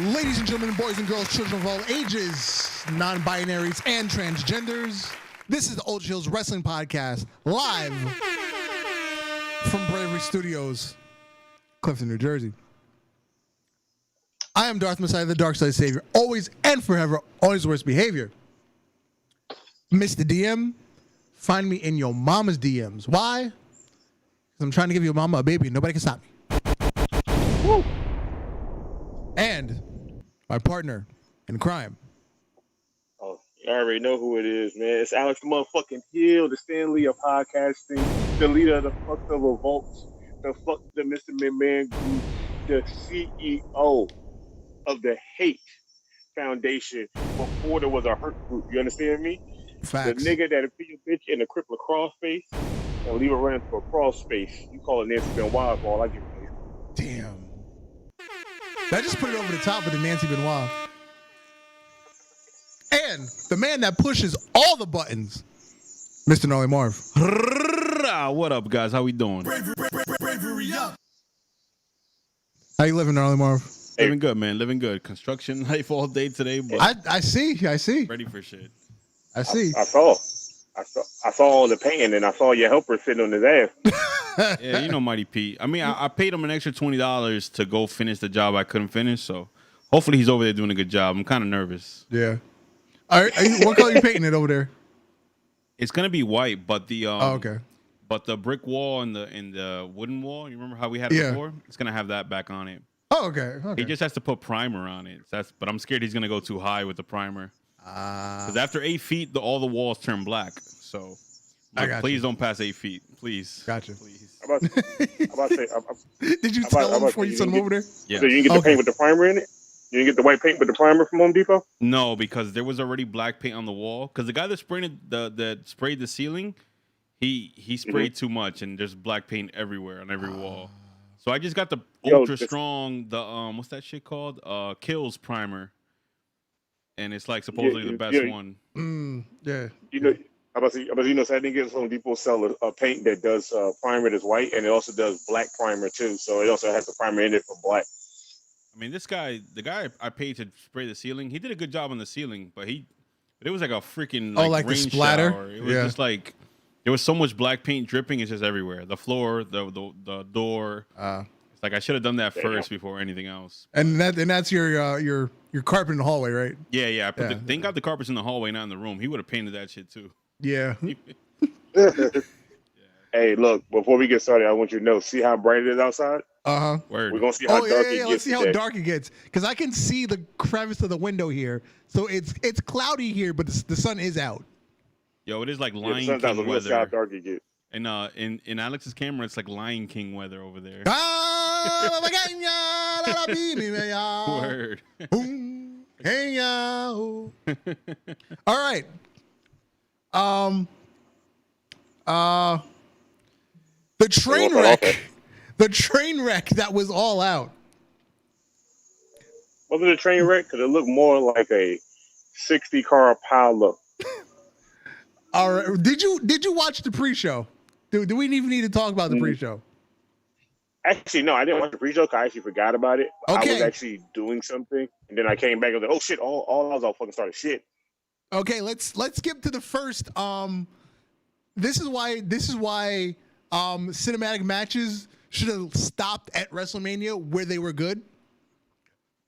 Ladies and gentlemen, boys and girls, children of all ages, non-binaries, and transgenders, this is the Ultra Heelz Wrestling Podcast, live from Bravery Studios, Clifton, New Jersey. I am Darth Messiah, the Dark Side Savior, always and forever, always worst behavior. Mr. DM, find me in your mama's DMs. Why? Because I'm trying to give your mama a baby and nobody can stop me. Woo! And my partner in crime. Oh, you already know who it is, man. It's Alex the motherfucking Hill, the Stanley of podcasting, the leader of the Fuck the Revolts, the Fuck the Mr. McMahon group, the CEO of the Hate Foundation before there was a hurt group. You understand me? Facts. The nigga that'll be a bitch in a cripple crawl space and leave her running to a crawl space. You call it Nancy Benoit for all I give a damn. That just put it over the top with the Nancy Benoit. And the man that pushes all the buttons, Mr. Gnarly Marv. What up, guys? How we doing? Bravery up. How you living, Gnarly Marv? Living good, man. Living good. Construction life all day today, but I see. ready for shit. I see. I saw all the pain, and I saw your helper sitting on his ass. Yeah, you know Mighty Pete. I mean, I paid him an extra $20 to go finish the job I couldn't finish, so hopefully he's over there doing a good job. I'm kind of nervous. Yeah. All right. What color are you painting it over there? It's gonna be white, but the okay. But the brick wall and the wooden wall, you remember how we had it before? It's gonna have that back on it. Oh, okay. He just has to put primer on it. But I'm scared he's gonna go too high with the primer. Because after 8 feet, all the walls turn black. So please don't pass 8 feet, please. Gotcha. Please. I'm about to say, Did you tell him before you sent him over there? Yeah. So you didn't get the paint with the primer in it? You didn't get the white paint with the primer from Home Depot? No, because there was already black paint on the wall. Because the guy that sprayed the ceiling, he sprayed too much, and there's black paint everywhere on every wall. So I just got the ultra strong, what's that shit called? Kills primer, and it's like supposedly the best one. Yeah. You know, so I didn't get Home Depot sell a paint that does primer that's white, and it also does black primer too. So it also has the primer in it for black. I mean, the guy I paid to spray the ceiling, he did a good job on the ceiling, but it was like a freaking like rain the splatter. Shower. It was just like there was so much black paint dripping. It's just everywhere. The floor, the door. It's like I should have done that first before anything else. And that's your carpet in the hallway, right? Yeah. Thank God the carpet's in the hallway, not in the room. He would have painted that shit too. Yeah. Hey, look, before we get started, I want you to know, see how bright it is outside? Word. We're going to see how dark it gets. Let's see how dark it gets. Because I can see the crevice of the window here. So it's cloudy here, but the sun is out. Yo, it is like Lion King weather. See how dark it gets. And in Alex's camera, it's like Lion King weather over there. Word. All right. The train wreck that was all out. Wasn't it a train wreck? Because it looked more like a 60-car pileup. All right. Did you watch the pre-show? Do we even need to talk about the pre-show? Actually, no, I didn't watch the pre-show because I actually forgot about it. Okay. I was actually doing something, and then I came back and was like, oh shit, all I was all fucking started shit. Okay, let's skip to the first. This is why cinematic matches should have stopped at WrestleMania where they were good.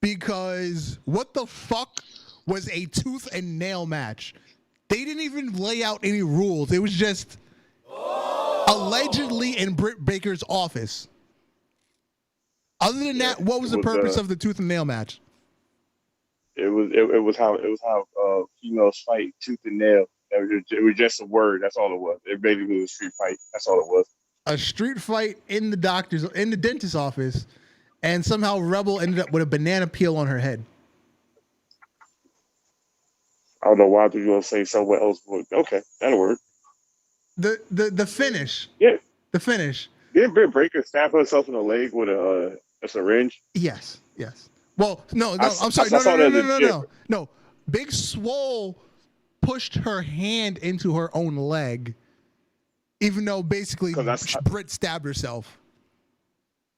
Because what the fuck was a tooth and nail match? They didn't even lay out any rules. It was just allegedly in Britt Baker's office. Other than that, what was the purpose of the tooth and nail match? It was how females fight tooth and nail. It was just a word. That's all it was. It basically was a street fight. That's all it was. A street fight in the dentist's office, and somehow Rebel ended up with a banana peel on her head. I don't know why you want to say somewhere else, but okay, that'll work. The finish. Yeah. The finish. Didn't Britt Baker stab herself in the leg with a syringe? Yes. Well, no. I'm sorry. No. Big Swole pushed her hand into her own leg, even though basically Britt stabbed herself.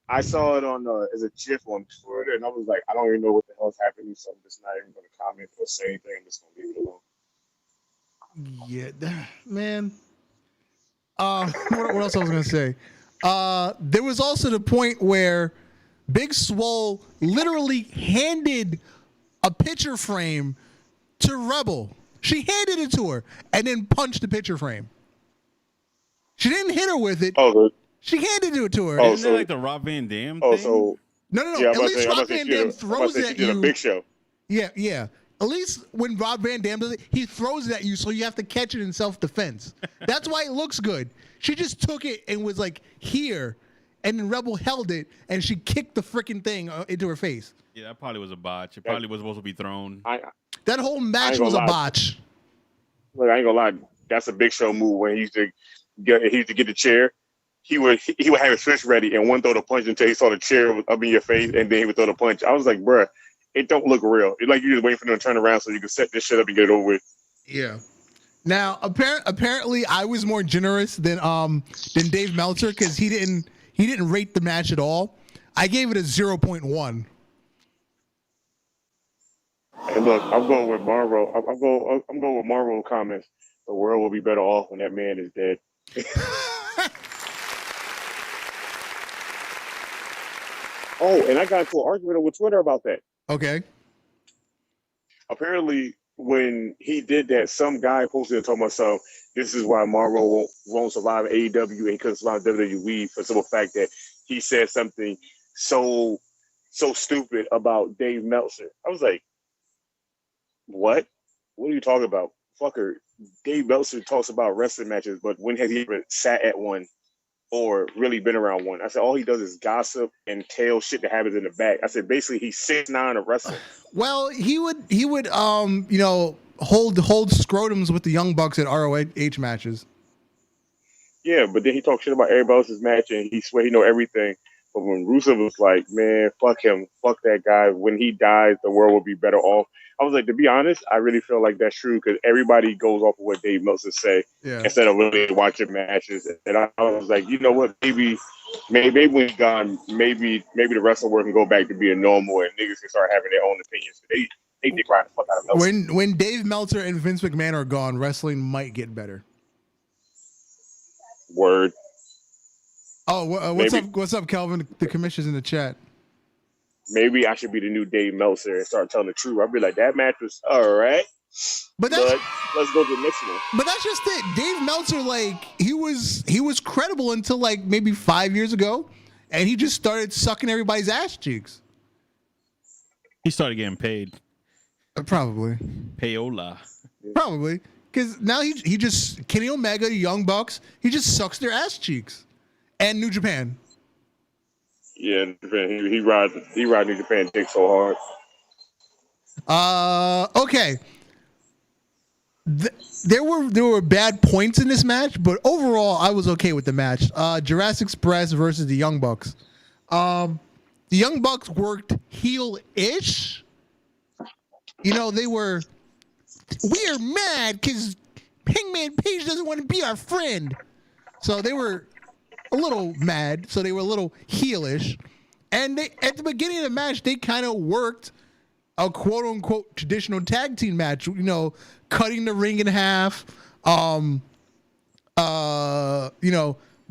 I saw it on as a GIF on Twitter, and I was like, I don't even know what the hell's happening, so I'm just not even going to comment or say anything. I'm just going to leave it alone. Yeah, man. What else I was gonna say? There was also the point where Big Swole literally handed a picture frame to Rebel. She handed it to her and then punched the picture frame. She didn't hit her with it. Oh, good. She handed it to her. Isn't that like the Rob Van Dam thing? So no. Yeah, At least Rob Van Dam throws it at you. A Big Show. Yeah. At least when Rob Van Dam does it, he throws it at you, so you have to catch it in self-defense. That's why it looks good. She just took it and was like, here, and then Rebel held it, and she kicked the freaking thing into her face. Yeah, that probably was a botch. It probably was supposed to be thrown. That whole match was a botch. Look, I ain't gonna lie. That's a Big Show move when he used to get the chair. He would have his fist ready and one throw the punch until he saw the chair up in your face, and then he would throw the punch. I was like, bruh, it don't look real. It's like you just waiting for them to turn around so you can set this shit up and get it over with. Yeah. Now, apparently, I was more generous than Dave Meltzer because he didn't rate the match at all. I gave it a 0.1. Hey, look, I'm going with Marvel. I'm going with Marvel comments. The world will be better off when that man is dead. Oh, and I got into an argument with Twitter about that. Okay. Apparently, when he did that, some guy posted and told myself, this is why Marvel won't survive AEW and couldn't survive WWE for the simple fact that he said something so stupid about Dave Meltzer. I was like, what? What are you talking about? Fucker, Dave Meltzer talks about wrestling matches, but when has he ever sat at one or really been around one? I said, all he does is gossip and tell shit that happens in the back. I said, basically, he's 6'9" of wrestling. Well, he would hold scrotums with the Young Bucks at ROH matches. Yeah, but then he talks shit about everybody else's match and he swear he know everything. But when Rusev was like, man, fuck him, fuck that guy. When he dies, the world will be better off. I was like, to be honest, I really feel like that's true because everybody goes off of what Dave Meltzer say instead of really watching matches. And I was like, you know what? Maybe when he's gone, maybe the wrestling world can go back to being normal and niggas can start having their own opinions. They dick right the fuck out of Meltzer. When Dave Meltzer and Vince McMahon are gone, wrestling might get better. Word. Oh, what's up, Calvin? The commission's in the chat. Maybe I should be the new Dave Meltzer and start telling the truth. I'd be like, that match was all right, but let's go to the next one. But that's just it. Dave Meltzer, like he was credible until like maybe 5 years ago, and he just started sucking everybody's ass cheeks. He started getting paid. Probably. Payola. Probably. Because now he just, Kenny Omega, the Young Bucks, he just sucks their ass cheeks. And New Japan. Yeah, he rides New Japan dick so hard. Okay. There were bad points in this match, but overall I was okay with the match. Jurassic Express versus the Young Bucks. The Young Bucks worked heel-ish. You know, we are mad because Hangman Page doesn't want to be our friend. So they were a little mad, so they were a little heelish. And at the beginning of the match, they kind of worked a quote-unquote traditional tag team match, you know, cutting the ring in half,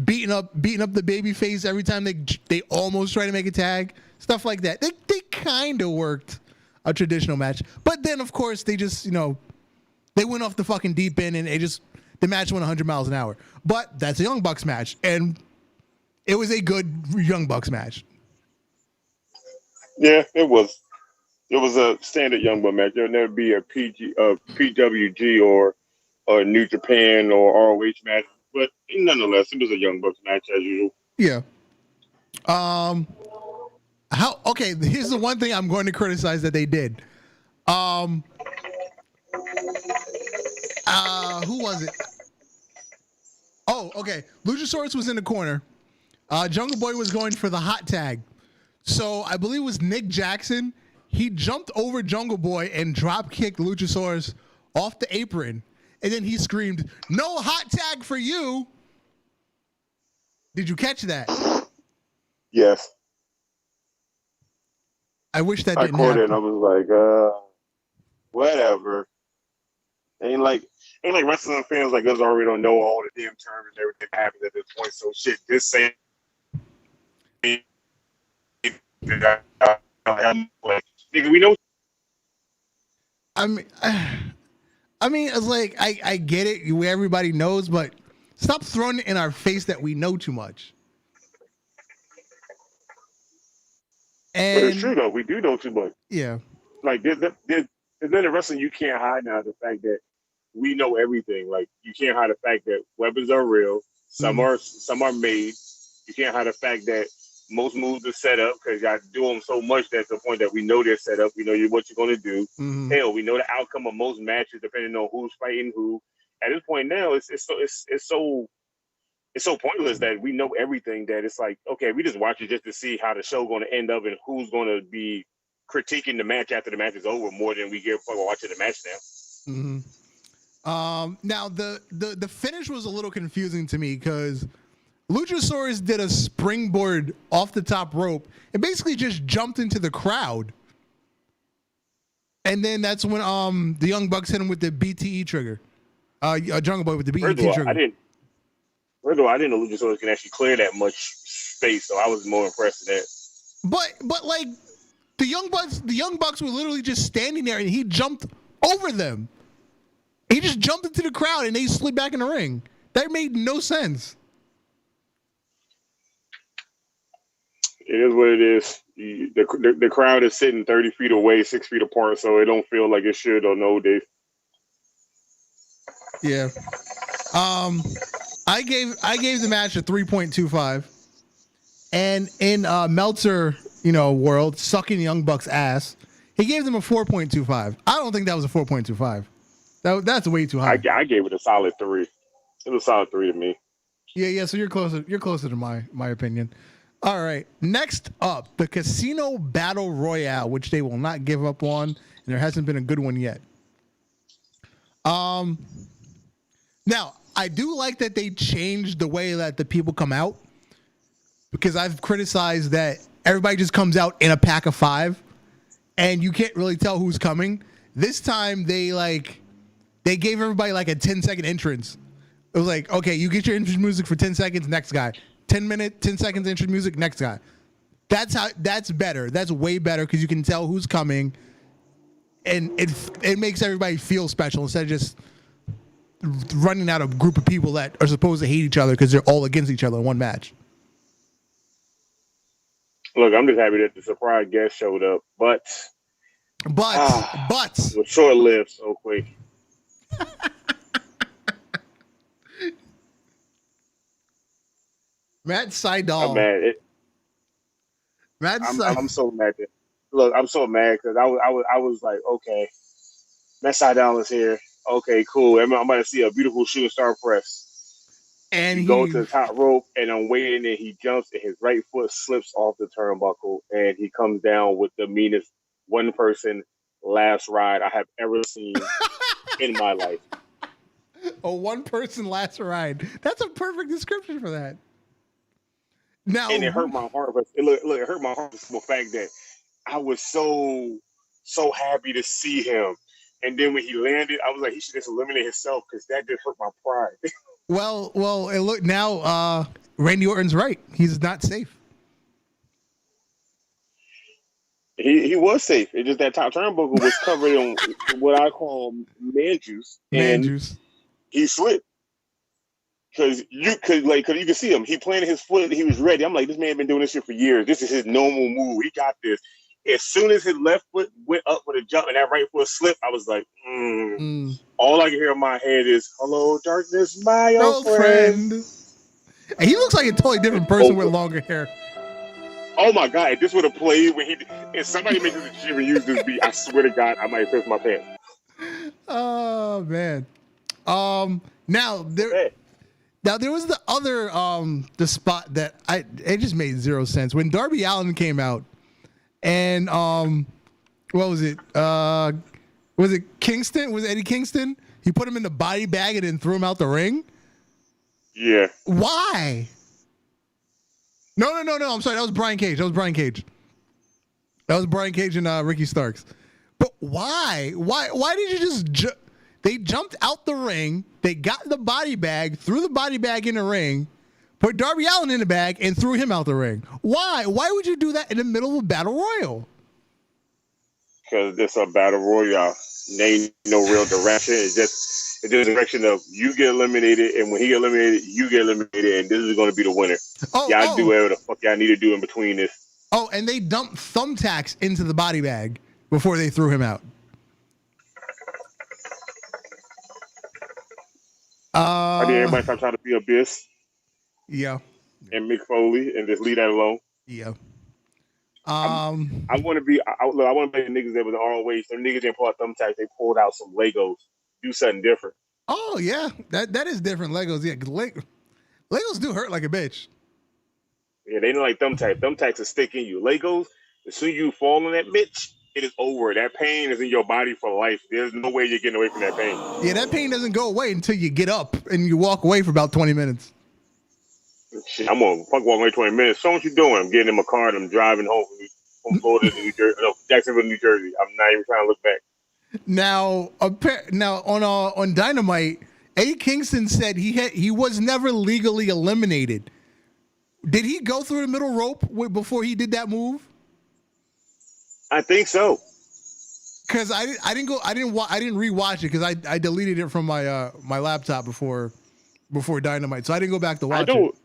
beating up the baby face every time they almost try to make a tag, stuff like that. They kind of worked a traditional match. But then, of course, they just, they went off the fucking deep end and the match went 100 miles an hour. But that's a Young Bucks match, and it was a good Young Bucks match. Yeah, it was. It was a standard Young Bucks match. There'll never be a PWG or a New Japan or ROH match. But nonetheless, it was a Young Bucks match as usual. Yeah. Okay, here's the one thing I'm going to criticize that they did. Who was it? Oh, okay. Luchasaurus was in the corner. Jungle Boy was going for the hot tag. So I believe it was Nick Jackson. He jumped over Jungle Boy and drop kicked Luchasaurus off the apron. And then he screamed, "No hot tag for you." Did you catch that? Yes. I wish that I didn't caught happen. it and I was like, whatever. Ain't like wrestling fans like us already don't know all the damn terms and everything that happens at this point. So shit, just saying. Nigga, we know. I mean, it's like I get it, where everybody knows, but stop throwing it in our face that we know too much. And But it's true though, we do know too much. Yeah. Like there's nothing in wrestling you can't hide now. The fact that we know everything. Like you can't hide the fact that weapons are real. Some are made. You can't hide the fact that most moves are set up because y'all do them so much that's the point that we know they're set up. We know what you're going to do. Hell, we know the outcome of most matches depending on who's fighting who. At this point now, it's so pointless that we know everything that it's like, okay, we just watch it just to see how the show going to end up and who's going to be critiquing the match after the match is over more than we give for watching the match now. Now the finish was a little confusing to me because Luchasaurus did a springboard off the top rope and basically just jumped into the crowd. And then that's when the Young Bucks hit him with the BTE trigger. Jungle Boy with the BTE trigger. I didn't know Luchasaurus can actually clear that much space, so I was more impressed with that. But like the Young Bucks were literally just standing there and he jumped over them. He just jumped into the crowd and they slid back in the ring. That made no sense. It is what it is. The crowd is sitting 30 feet away, 6 feet apart, so it don't feel like it should on no days. Yeah. I gave the match a 3.25. And in Meltzer, world, sucking Young Bucks ass, he gave them a 4.25. I don't think that was a 4.25. That's way too high. I gave it a solid 3. It was a solid 3 to me. Yeah, so you're closer to my opinion. All right. Next up, the Casino Battle Royale, which they will not give up on, and there hasn't been a good one yet. Now, I do like that they changed the way that the people come out, because I've criticized that everybody just comes out in a pack of 5 and you can't really tell who's coming. This time they gave everybody like a 10-second entrance. It was like, okay, you get your entrance music for 10 seconds, next guy. 10 seconds entrance music, next guy. That's better. That's way better because you can tell who's coming, and it makes everybody feel special instead of just running out a group of people that are supposed to hate each other because they're all against each other in one match. Look, I'm just happy that the surprise guest showed up, but it was short-lived so quick. Matt Sydal. I'm mad. I'm so mad. Look, I'm so mad because I was like, okay, Matt Sydal is here. Okay, cool. I'm about to see a beautiful shooting star press. And he goes to the top rope, and I'm waiting, and he jumps, and his right foot slips off the turnbuckle, and he comes down with the meanest one-person last ride I have ever seen in my life. A one-person last ride. That's a perfect description for that. Now, and it hurt my heart, but it hurt my heart for the fact that I was so happy to see him. And then when he landed, I was like, he should just eliminate himself because that just hurt my pride. Well, look now. Randy Orton's right. He's not safe. He was safe. It's just that top turnbuckle was covered in what I call man juice. He slipped because you could see him. He planted his foot. He was ready. I'm like, this man been doing this shit for years. This is his normal move. He got this. As soon as his left foot went up with a jump and that right foot slipped, I was like, All I can hear in my head is, "Hello, darkness, my old friend." And he looks like a totally different person with longer hair. Oh my God! If this would have played when if somebody makes this a and use this beat, I swear to God, I might piss my pants. Oh man. Now there was the other the spot that it just made zero sense when Darby Allin came out. And what was it? Was it Kingston? Was it Eddie Kingston? He put him in the body bag and then threw him out the ring? Yeah. Why? No. I'm sorry. That was Brian Cage. That was Brian Cage and Ricky Starks. But why? Why did you just? They jumped out the ring. They got the body bag, threw the body bag in the ring, put Darby Allin in the bag, and threw him out the ring. Why? Why would you do that in the middle of a battle royal? Because it's a battle royale. There ain't no real direction. It's just a direction of you get eliminated, and when he get eliminated, you get eliminated, and this is going to be the winner. Y'all do whatever the fuck y'all need to do in between this. Oh, and they dumped thumbtacks into the body bag before they threw him out. I think everybody stop trying to be Abyss. Yeah. And Mick Foley, and just leave that alone. Yeah. I want to be. I want to be the niggas that was in ROH. Some niggas didn't pull out thumbtacks. They pulled out some Legos. Do something different. Oh yeah, that is different. Legos. Yeah, Legos do hurt like a bitch. Yeah, they don't like thumbtacks. Thumbtacks will stick in you. Legos, as soon as you fall on that bitch, it is over. That pain is in your body for life. There's no way you're getting away from that pain. Yeah, that pain doesn't go away until you get up and you walk away for about 20 minutes. Shit, I'm gonna fuck walk away 20 minutes. So what you doing? I'm getting in my car and I'm driving home from Florida to New Jersey. No, Jacksonville, New Jersey. I'm not even trying to look back. Now on Dynamite, Eddie Kingston said he was never legally eliminated. Did he go through the middle rope before he did that move? I think so. Because I didn't rewatch it because I deleted it from my my laptop before Dynamite, so I didn't go back to watch it.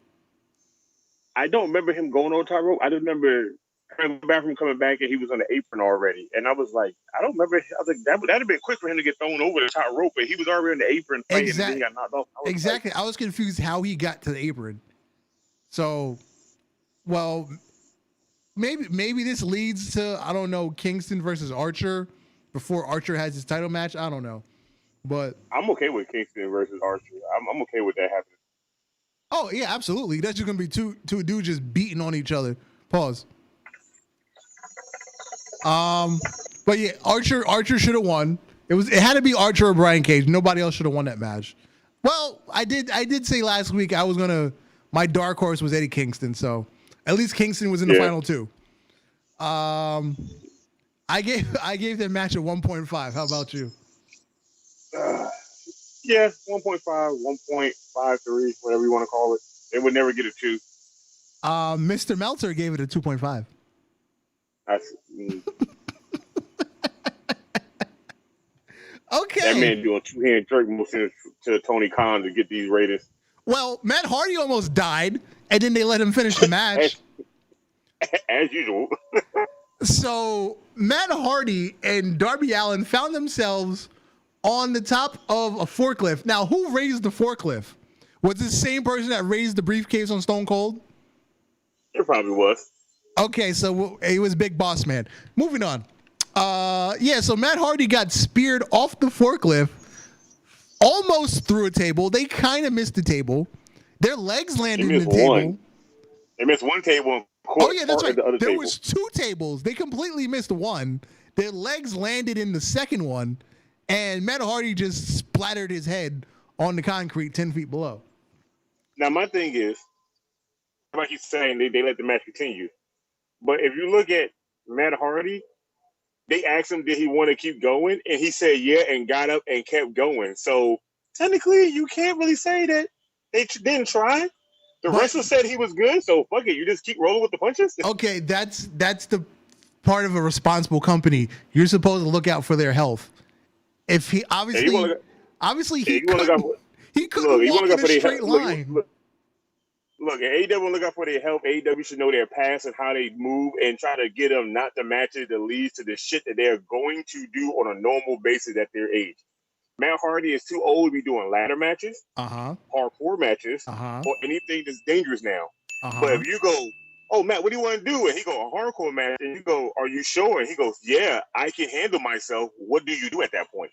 I don't remember him going on top rope. I just remember coming back from coming back and he was on the apron already, and I was like, I don't remember. I was like, that'd have been quick for him to get thrown over the top rope, but he was already on the apron fighting, and then he got knocked off. Exactly. I was confused how he got to the apron. So, well, maybe this leads to, I don't know, Kingston versus Archer before Archer has his title match. I don't know, but I'm okay with Kingston versus Archer. I'm okay with that happening. Oh yeah, absolutely. That's just gonna be two dudes just beating on each other. Pause. But yeah, Archer should have won. It had to be Archer or Brian Cage. Nobody else should have won that match. Well, I did say last week my dark horse was Eddie Kingston, so at least Kingston was in the final two. I gave that match a 1.5. How about you? Yeah, 1.5, 1.53, whatever you want to call it. It would never get a 2. Mr. Meltzer gave it a 2.5. Okay. That man doing 2-hand jerk motion to Tony Khan to get these ratings. Well, Matt Hardy almost died, and then they let him finish the match. As usual. So Matt Hardy and Darby Allin found themselves on the top of a forklift. Now, who raised the forklift? Was it the same person that raised the briefcase on Stone Cold? It probably was. Okay, so it was Big Boss Man. Moving on. So Matt Hardy got speared off the forklift, almost through a table. They kind of missed the table. Their legs landed in the table. They missed one table. Oh, yeah, that's right. There was 2 tables. They completely missed one. Their legs landed in the second one. And Matt Hardy just splattered his head on the concrete 10 feet below. Now, my thing is, like he's saying, they let the match continue. But if you look at Matt Hardy, they asked him, did he want to keep going? And he said, yeah, and got up and kept going. So, technically, you can't really say that they didn't try. The wrestler said he was good, so fuck it. You just keep rolling with the punches? Okay, that's the part of a responsible company. You're supposed to look out for their health. If he obviously he couldn't walk in a straight line. Look, AEW look out for their health. AEW should know their past and how they move and try to get them not the matches that leads to the shit that they're going to do on a normal basis at their age. Matt Hardy is too old to be doing ladder matches, hardcore matches, or anything that's dangerous now. But if you go, oh, Matt, what do you want to do? And he go, a hardcore match. And you go, are you sure? And he goes, yeah, I can handle myself. What do you do at that point?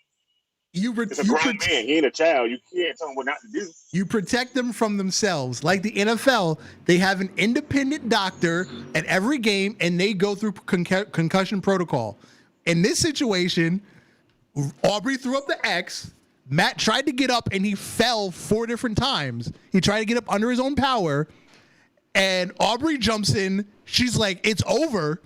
It's a grown man. He ain't a child. You can't tell him what not to do. You protect them from themselves. Like the NFL, they have an independent doctor at every game, and they go through concussion protocol. In this situation, Aubrey threw up the X. Matt tried to get up, and he fell 4 different times. He tried to get up under his own power, and Aubrey jumps in. She's like, it's over.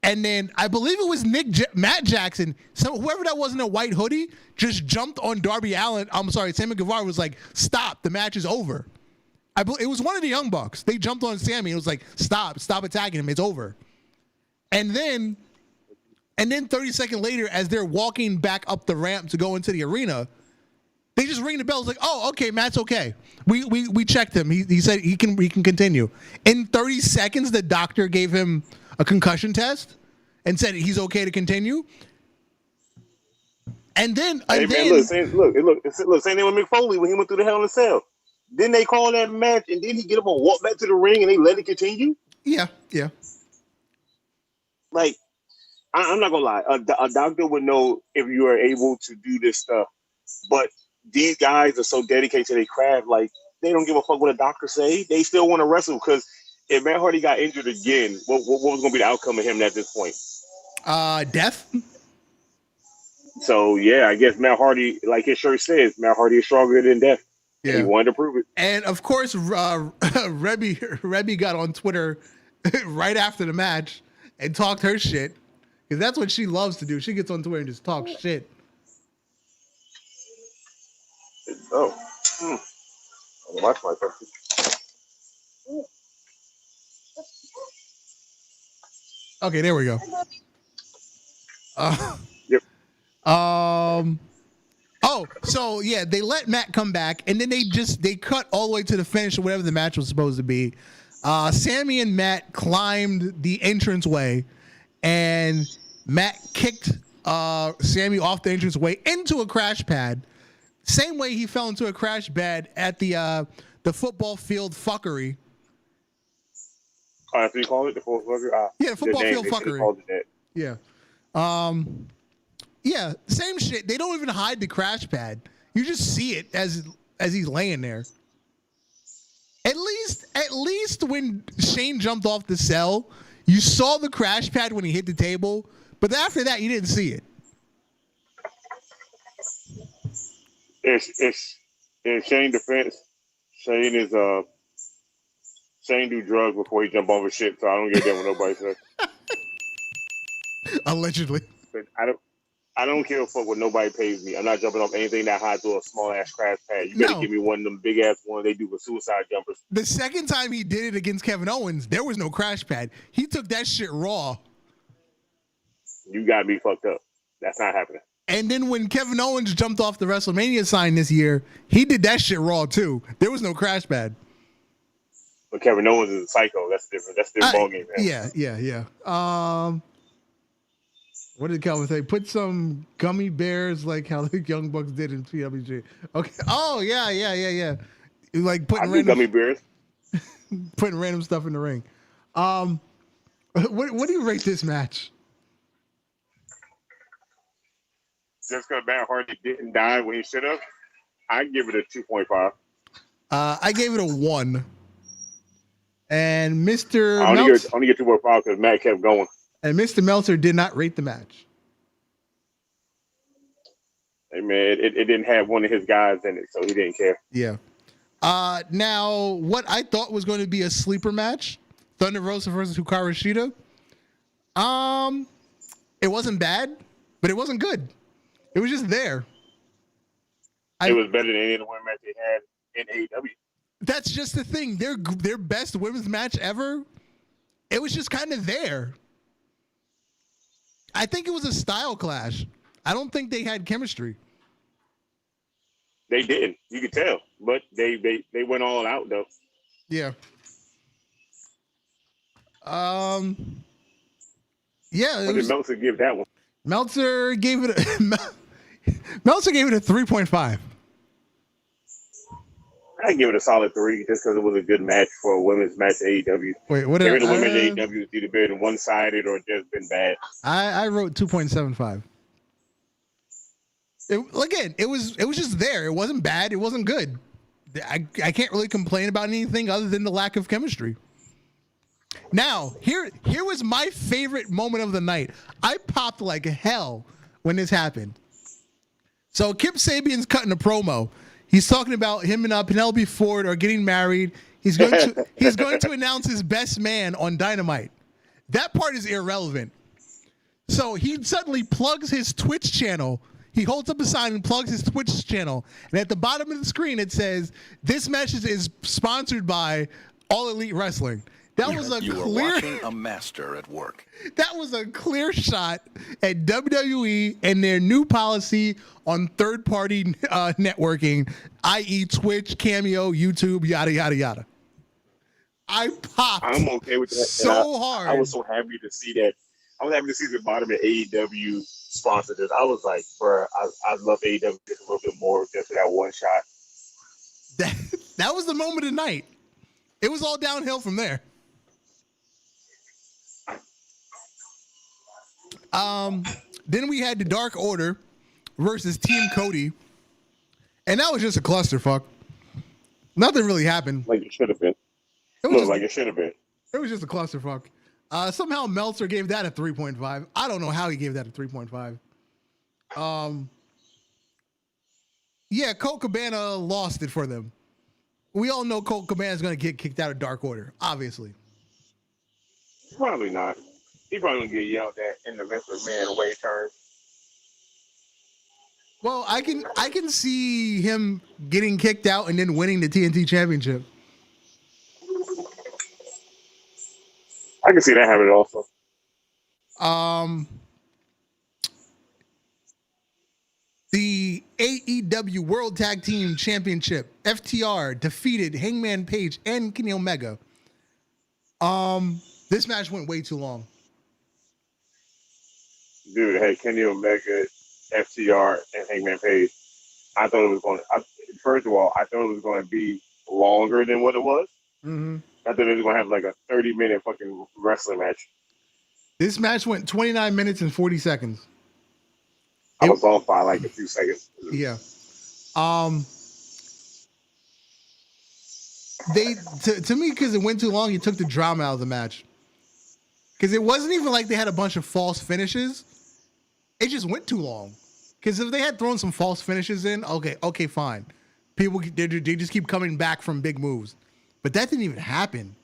And then I believe it was Matt Jackson, whoever that was in a white hoodie, just jumped on Darby Allin. I'm sorry, Sammy Guevara was like, "Stop! The match is over." It was one of the Young Bucks. They jumped on Sammy. It was like, "Stop! Attacking him. It's over." And then 30 seconds later, as they're walking back up the ramp to go into the arena, they just ring the bell. It's like, "Oh, okay, Matt's okay. We checked him. He said he can continue." In 30 seconds, the doctor gave him a concussion test and said he's okay to continue. And then, same thing with Mick Foley when he went through the Hell in a Cell. Didn't they call that match and then he get up and walk back to the ring and they let it continue? Yeah. Like, I'm not gonna lie, a doctor would know if you are able to do this stuff, but these guys are so dedicated to their craft, like they don't give a fuck what a doctor say. They still want to wrestle because if Matt Hardy got injured again, what was going to be the outcome of him at this point? Death. So, yeah, I guess Matt Hardy, like his shirt says, Matt Hardy is stronger than death. Yeah. He wanted to prove it. And, of course, Rebby got on Twitter right after the match and talked her shit because that's what she loves to do. She gets on Twitter and just talks shit. Oh. Watch my person. Okay, there we go. Yep. Oh, so yeah, they let Matt come back, and then they cut all the way to the finish or whatever the match was supposed to be. Sammy and Matt climbed the entranceway, and Matt kicked Sammy off the entranceway into a crash pad. Same way he fell into a crash pad at the football field fuckery. That's what you call it, the football fuckery? Yeah, the football field fuckery. Yeah. Yeah, same shit. They don't even hide the crash pad. You just see it as he's laying there. At least when Shane jumped off the cell, you saw the crash pad when he hit the table, but after that, you didn't see it. It's in Shane's defense. Shane do drugs before he jump over shit, so I don't get that what nobody says. Allegedly. But I don't care a fuck what nobody pays me. I'm not jumping off anything that high through a small ass crash pad. You gotta give me one of them big ass ones they do with suicide jumpers. The second time he did it against Kevin Owens, there was no crash pad. He took that shit raw. You gotta be fucked up. That's not happening. And then when Kevin Owens jumped off the WrestleMania sign this year, he did that shit raw too. There was no crash pad. But Kevin Owens is a psycho. That's different. That's a different ballgame, man. Yeah. What did Calvin say? Put some gummy bears like how the Young Bucks did in PWG. Okay. Oh yeah. Like putting gummy bears. Putting random stuff in the ring. What do you rate this match? Just because Matt Hardy didn't die when he should have, I give it a 2.5. I gave it a 1. And Mr. I only get 2.5 because Matt kept going. And Mr. Meltzer did not rate the match. Hey man, it didn't have one of his guys in it, so he didn't care. Yeah. Now, what I thought was going to be a sleeper match, Thunder Rosa versus Hikaru Shida. It wasn't bad, but it wasn't good. It was just there. It was better than any of the women match they had in AEW. That's just the thing. Their best women's match ever, it was just kind of there. I think it was a style clash. I don't think they had chemistry. They didn't. You could tell. But they went all out, though. Yeah. Yeah. What did Meltzer give that one? Meltzer gave it a 3.5. I give it a solid 3 just because it was a good match for a women's match at AEW. Wait, what? Every women in AEW has either been one-sided or just been bad. I wrote 2.75. It was just there. It wasn't bad. It wasn't good. I can't really complain about anything other than the lack of chemistry. Now, here was my favorite moment of the night. I popped like hell when this happened. So Kip Sabian's cutting a promo. He's talking about him and Penelope Ford are getting married. He's going to announce his best man on Dynamite. That part is irrelevant. So he suddenly plugs his Twitch channel. He holds up a sign and plugs his Twitch channel. And at the bottom of the screen, it says, "This message is sponsored by All Elite Wrestling." That was a You were watching a master at work. That was a clear shot at WWE and their new policy on third-party networking, i.e. Twitch, Cameo, YouTube, yada, yada, yada. I popped I'm okay with that. so hard. I was so happy to see that. I was happy to see the bottom of AEW sponsored this. I was like, bro, I love AEW just a little bit more just for that one shot. That was the moment of the night. It was all downhill from there. Then we had the Dark Order versus Team Cody, and that was just a clusterfuck. Nothing really happened. Like it should have been. It should have been. It was just a clusterfuck. Somehow Meltzer gave that a 3.5. I don't know how he gave that a 3.5. Yeah, Colt Cabana lost it for them. We all know Colt Cabana is going to get kicked out of Dark Order, obviously. Probably not. He probably gonna get yelled at in the Vince McMahon away turn. Well, I can see him getting kicked out and then winning the TNT Championship. I can see that happening also. The AEW World Tag Team Championship, FTR, defeated Hangman Page and Kenny Omega. This match went way too long. Dude, hey, Kenny Omega, FTR, and Hangman Page. I thought it was going to, first of all, I thought it was going to be longer than what it was. Mm-hmm. I thought it was going to have like a 30-minute fucking wrestling match. This match went 29 minutes and 40 seconds. I was off by like a few seconds. Yeah. They to me, because it went too long, you took the drama out of the match. Because it wasn't even like they had a bunch of false finishes. It just went too long. Because if they had thrown some false finishes in, okay, fine. People they just keep coming back from big moves, but that didn't even happen.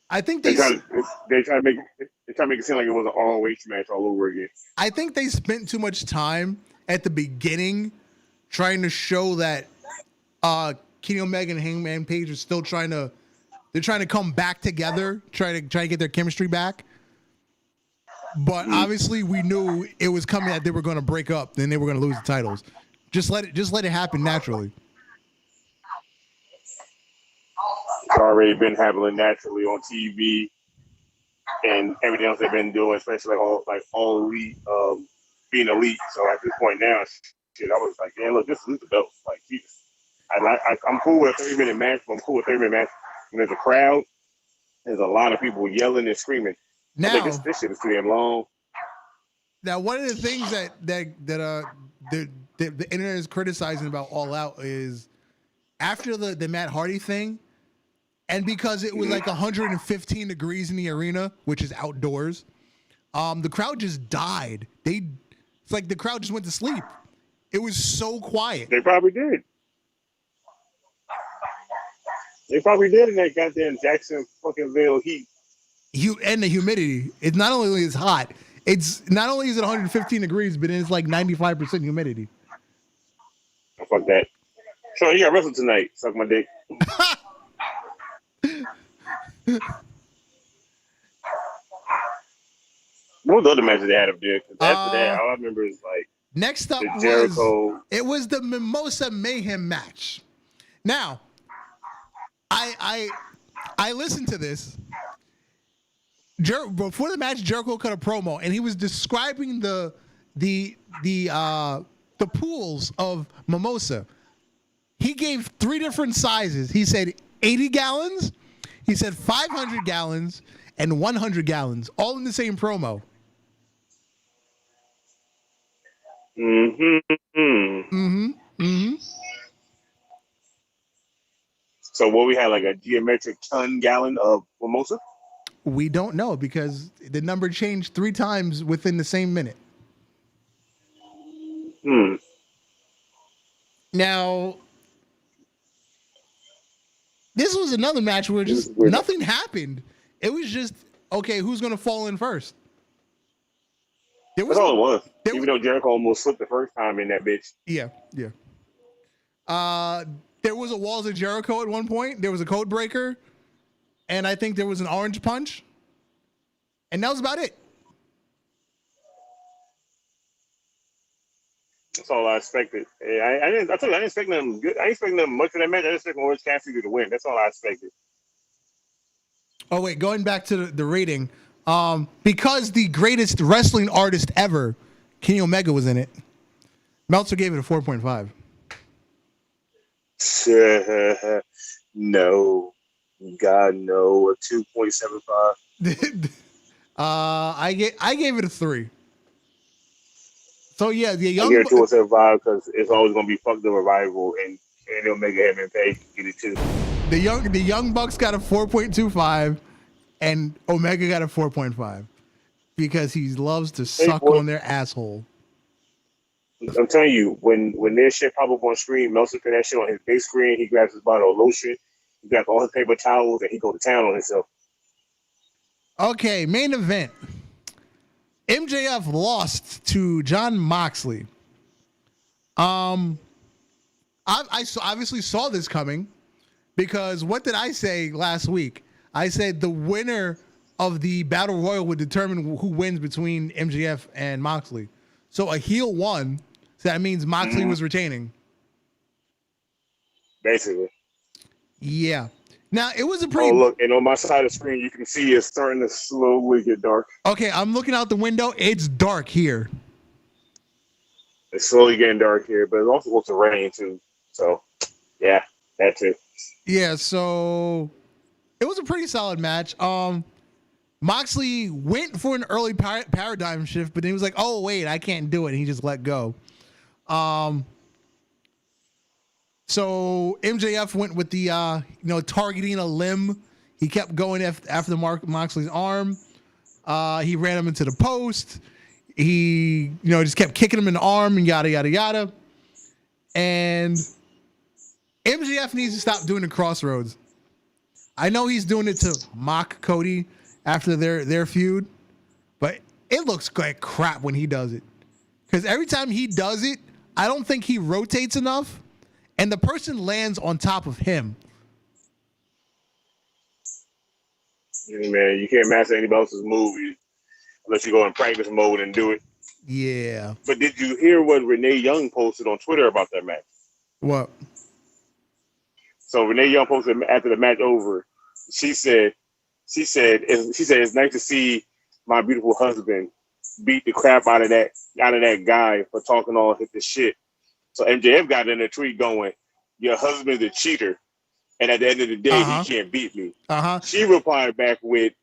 I think they try to make it seem like it was an ROH match all over again. I think they spent too much time at the beginning trying to show that Kenny Omega and Hangman Page are still trying to come back together, try to get their chemistry back. But obviously we knew it was coming that they were going to break up, then they were going to lose the titles. Just let it happen naturally. It's already been happening naturally on TV and everything else they've been doing, especially all elite, being elite. So at this point now, shit, I was like, man, look, this is the belt. Like, Jesus. I'm cool with a 30-minute match, but I'm cool with a 30-minute match when there's a crowd. There's a lot of people yelling and screaming. Now, this shit is too damn long. Now, one of the things that the internet is criticizing about All Out is after the Matt Hardy thing, and because it was like 115 degrees in the arena, which is outdoors, the crowd just died. It's like the crowd just went to sleep. It was so quiet. They probably did. They probably did in that goddamn Jackson fucking Ville heat. And the humidity. It's not only is hot. It's not only is it 115 degrees, but it's like 95% humidity. Oh, fuck that. Sean, you got wrestle tonight. Suck my dick. What was the other matches they had up there? Because after that, all I remember is like next up Jericho. Was the Mimosa Mayhem match. Now, I listened to this. Before the match, Jericho cut a promo, and he was describing the pools of mimosa. He gave 3 different sizes. He said 80 gallons, he said 500 gallons, and 100 gallons, all in the same promo. So what we had, like a geometric gallon of mimosa? We don't know because the number changed 3 times within the same minute. Now, this was another match where just nothing happened. It was just, okay, who's going to fall in first? That's all it was. Even though Jericho almost slipped the first time in that bitch. Yeah. There was a Walls of Jericho at one point. There was a code breaker. And I think there was an orange punch. And that was about it. That's all I expected. I didn't expect them good. I didn't expect them much of that match. I didn't expect Orange Cassidy to win. That's all I expected. Oh, wait. Going back to the rating. Because the greatest wrestling artist ever, Kenny Omega, was in it, Meltzer gave it a 4.5. No. God, no. A 2.75. I gave it a 3. So yeah, the young. I give it 2.75 because it's always gonna be fuck the revival, and Kenny Omega have been paid to get it too. The young Bucks got a 4.25, and Omega got a 4.5 because he loves to suck on their asshole. I'm telling you, when their shit pop up on screen, Meltzer put that shit on his big screen. He grabs his bottle of lotion, he grabs all his paper towels, and he go to town on himself. Okay, main event. MJF lost to Jon Moxley. I obviously saw this coming because what did I say last week? I said the winner of the Battle Royal would determine who wins between MJF and Moxley. So a heel won, so that means Moxley was retaining. Basically. Yeah. Now, it was a pretty... Oh, look, and on my side of the screen, you can see it's starting to slowly get dark. Okay, I'm looking out the window. It's dark here. It's slowly getting dark here, but it also looks to rain, too. So, yeah, that too. Yeah, so it was a pretty solid match. Moxley went for an early paradigm shift, but then he was like, oh, wait, I can't do it. And he just let go. So MJF went with the, targeting a limb. He kept going after Moxley's arm. He ran him into the post. He, just kept kicking him in the arm and yada, yada, yada. And MJF needs to stop doing the crossroads. I know he's doing it to mock Cody after their feud, but it looks like crap when he does it. Because every time he does it, I don't think he rotates enough. And the person lands on top of him. Man, you can't master anybody else's move unless you go in practice mode and do it. Yeah. But did you hear what Renee Young posted on Twitter about that match? What? So Renee Young posted after the match over. She said it's nice to see my beautiful husband beat the crap out of that guy for talking all this shit. So MJF got in a tweet going, your husband's a cheater, and at the end of the day, he can't beat me. She replied back with,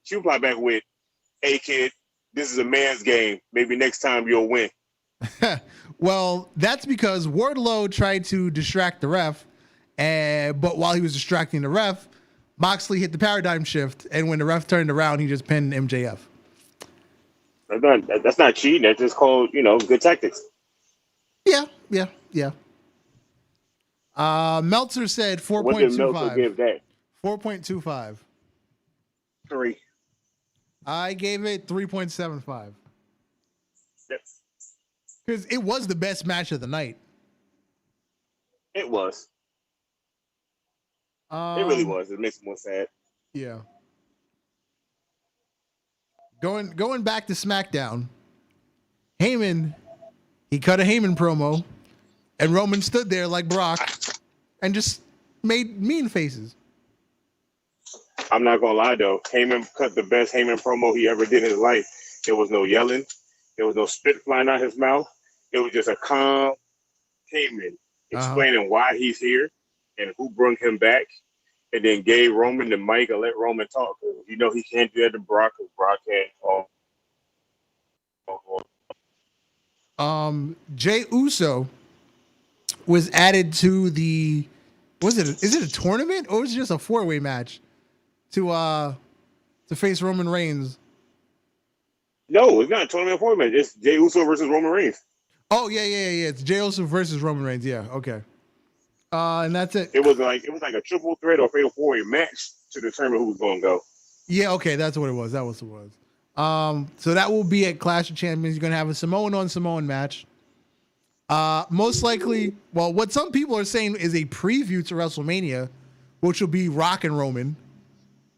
hey kid, this is a man's game. Maybe next time you'll win. Well, that's because Wardlow tried to distract the ref, but while he was distracting the ref, Moxley hit the paradigm shift, and when the ref turned around, he just pinned MJF. That's not cheating. That's just called, good tactics. Yeah. Meltzer said 4.25. What did Meltzer give that? 4.25. 3. I gave it 3.75. Yep. Because it was the best match of the night. It was. It really was. It makes me more sad. Yeah. Going back to SmackDown, Heyman, he cut a Heyman promo, and Roman stood there like Brock and just made mean faces. I'm not gonna lie though, Heyman cut the best Heyman promo he ever did in his life. There was no yelling, there was no spit flying out his mouth. It was just a calm Heyman explaining why he's here and who brought him back, and then gave Roman the mic and let Roman talk. He can't do that to Brock because Brock can't talk. Jey Uso was added to the, is it a tournament or is it just a 4-way match to face Roman Reigns? No, it's not a tournament format. It's Jey Uso versus Roman Reigns. Oh yeah. It's Jey Uso versus Roman Reigns. Yeah, okay. And that's it. It was like a triple threat or fatal 4-way match to determine who was going to go. Yeah, okay, that's what it was. That was what it was. So that will be at Clash of Champions. You're gonna have a Samoan on Samoan match. Most likely, well, what some people are saying is a preview to WrestleMania, which will be Rock and Roman.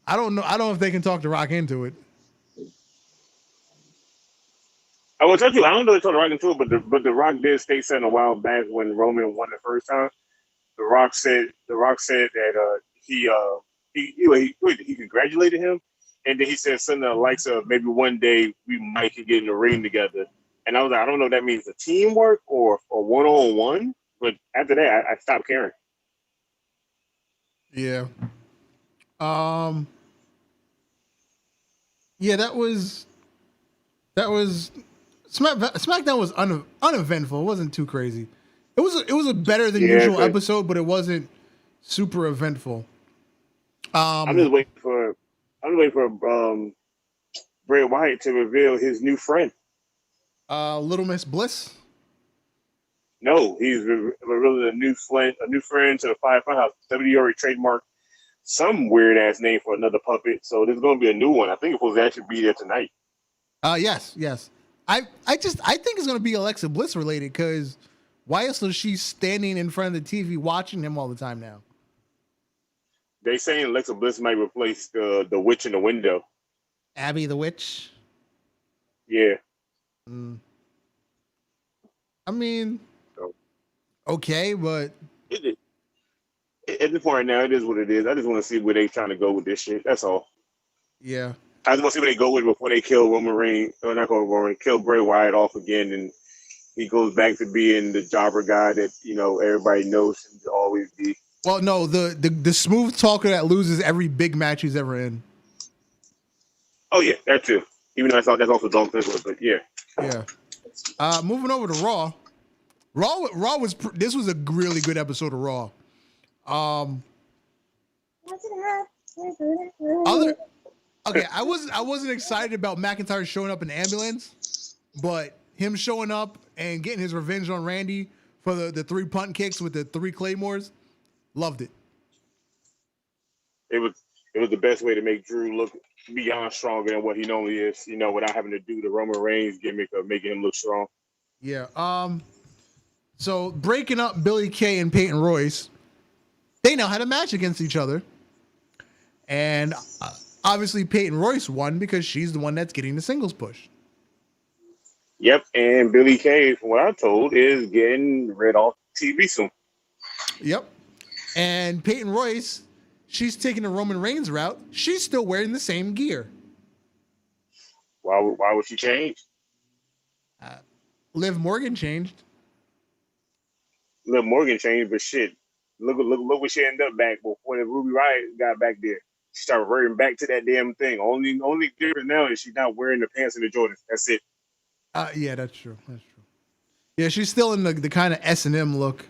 I don't know if they can talk the Rock into it. I will tell you, I don't know if they told the Rock into it, but the Rock did state something a while back when Roman won the first time. The Rock said that he congratulated him, and then he said something the likes of maybe one day we might can get in the ring together. And I was like, I don't know if that means a teamwork or one-on-one, but after that, I stopped caring. Yeah. Yeah, that was SmackDown was uneventful. It wasn't too crazy. It was a better than usual episode, but it wasn't super eventful. I'm just waiting for Bray Wyatt to reveal his new friend. Little Miss Bliss. No, he's revealing a new friend to the Firefly House. WWE already trademarked some weird ass name for another puppet, so there's going to be a new one. I think it will actually be there tonight. Yes. I think it's going to be Alexa Bliss related because why else is she standing in front of the TV watching him all the time now? They saying Alexa Bliss might replace the witch in the window. Abby the witch. Yeah. I mean, okay, but at this point right now, it is what it is. I just want to see where they're trying to go with this shit. That's all. Yeah. I just want to see where they go with it before they kill Roman Reigns, or not call Roman, kill Bray Wyatt off again, and he goes back to being the jobber guy that everybody knows him to always be. Well, no, the smooth talker that loses every big match he's ever in. Oh yeah, that too. Even though that's also Dolph Ziggler, but yeah. Yeah. Moving over to Raw. Raw was this was a really good episode of Raw. I wasn't excited about McIntyre showing up in the ambulance, but him showing up and getting his revenge on Randy for the 3 punt kicks with the 3 claymores, loved it. It was the best way to make Drew look beyond stronger than what he normally is, without having to do the Roman Reigns gimmick of making him look strong. Yeah. So breaking up Billy Kay and Peyton Royce, they now had a match against each other. And obviously Peyton Royce won because she's the one that's getting the singles push. Yep, and Billy Kay, from what I'm told, is getting rid off TV soon. Yep. And Peyton Royce, she's taking the Roman Reigns route. She's still wearing the same gear. Why would she change? Liv Morgan changed. But shit. Look what she ended up back before the Ruby Riott got back there. She started wearing back to that damn thing. Only difference now is she's not wearing the pants and the Jordans. That's it. Yeah, that's true. Yeah, she's still in the kind of S&M look.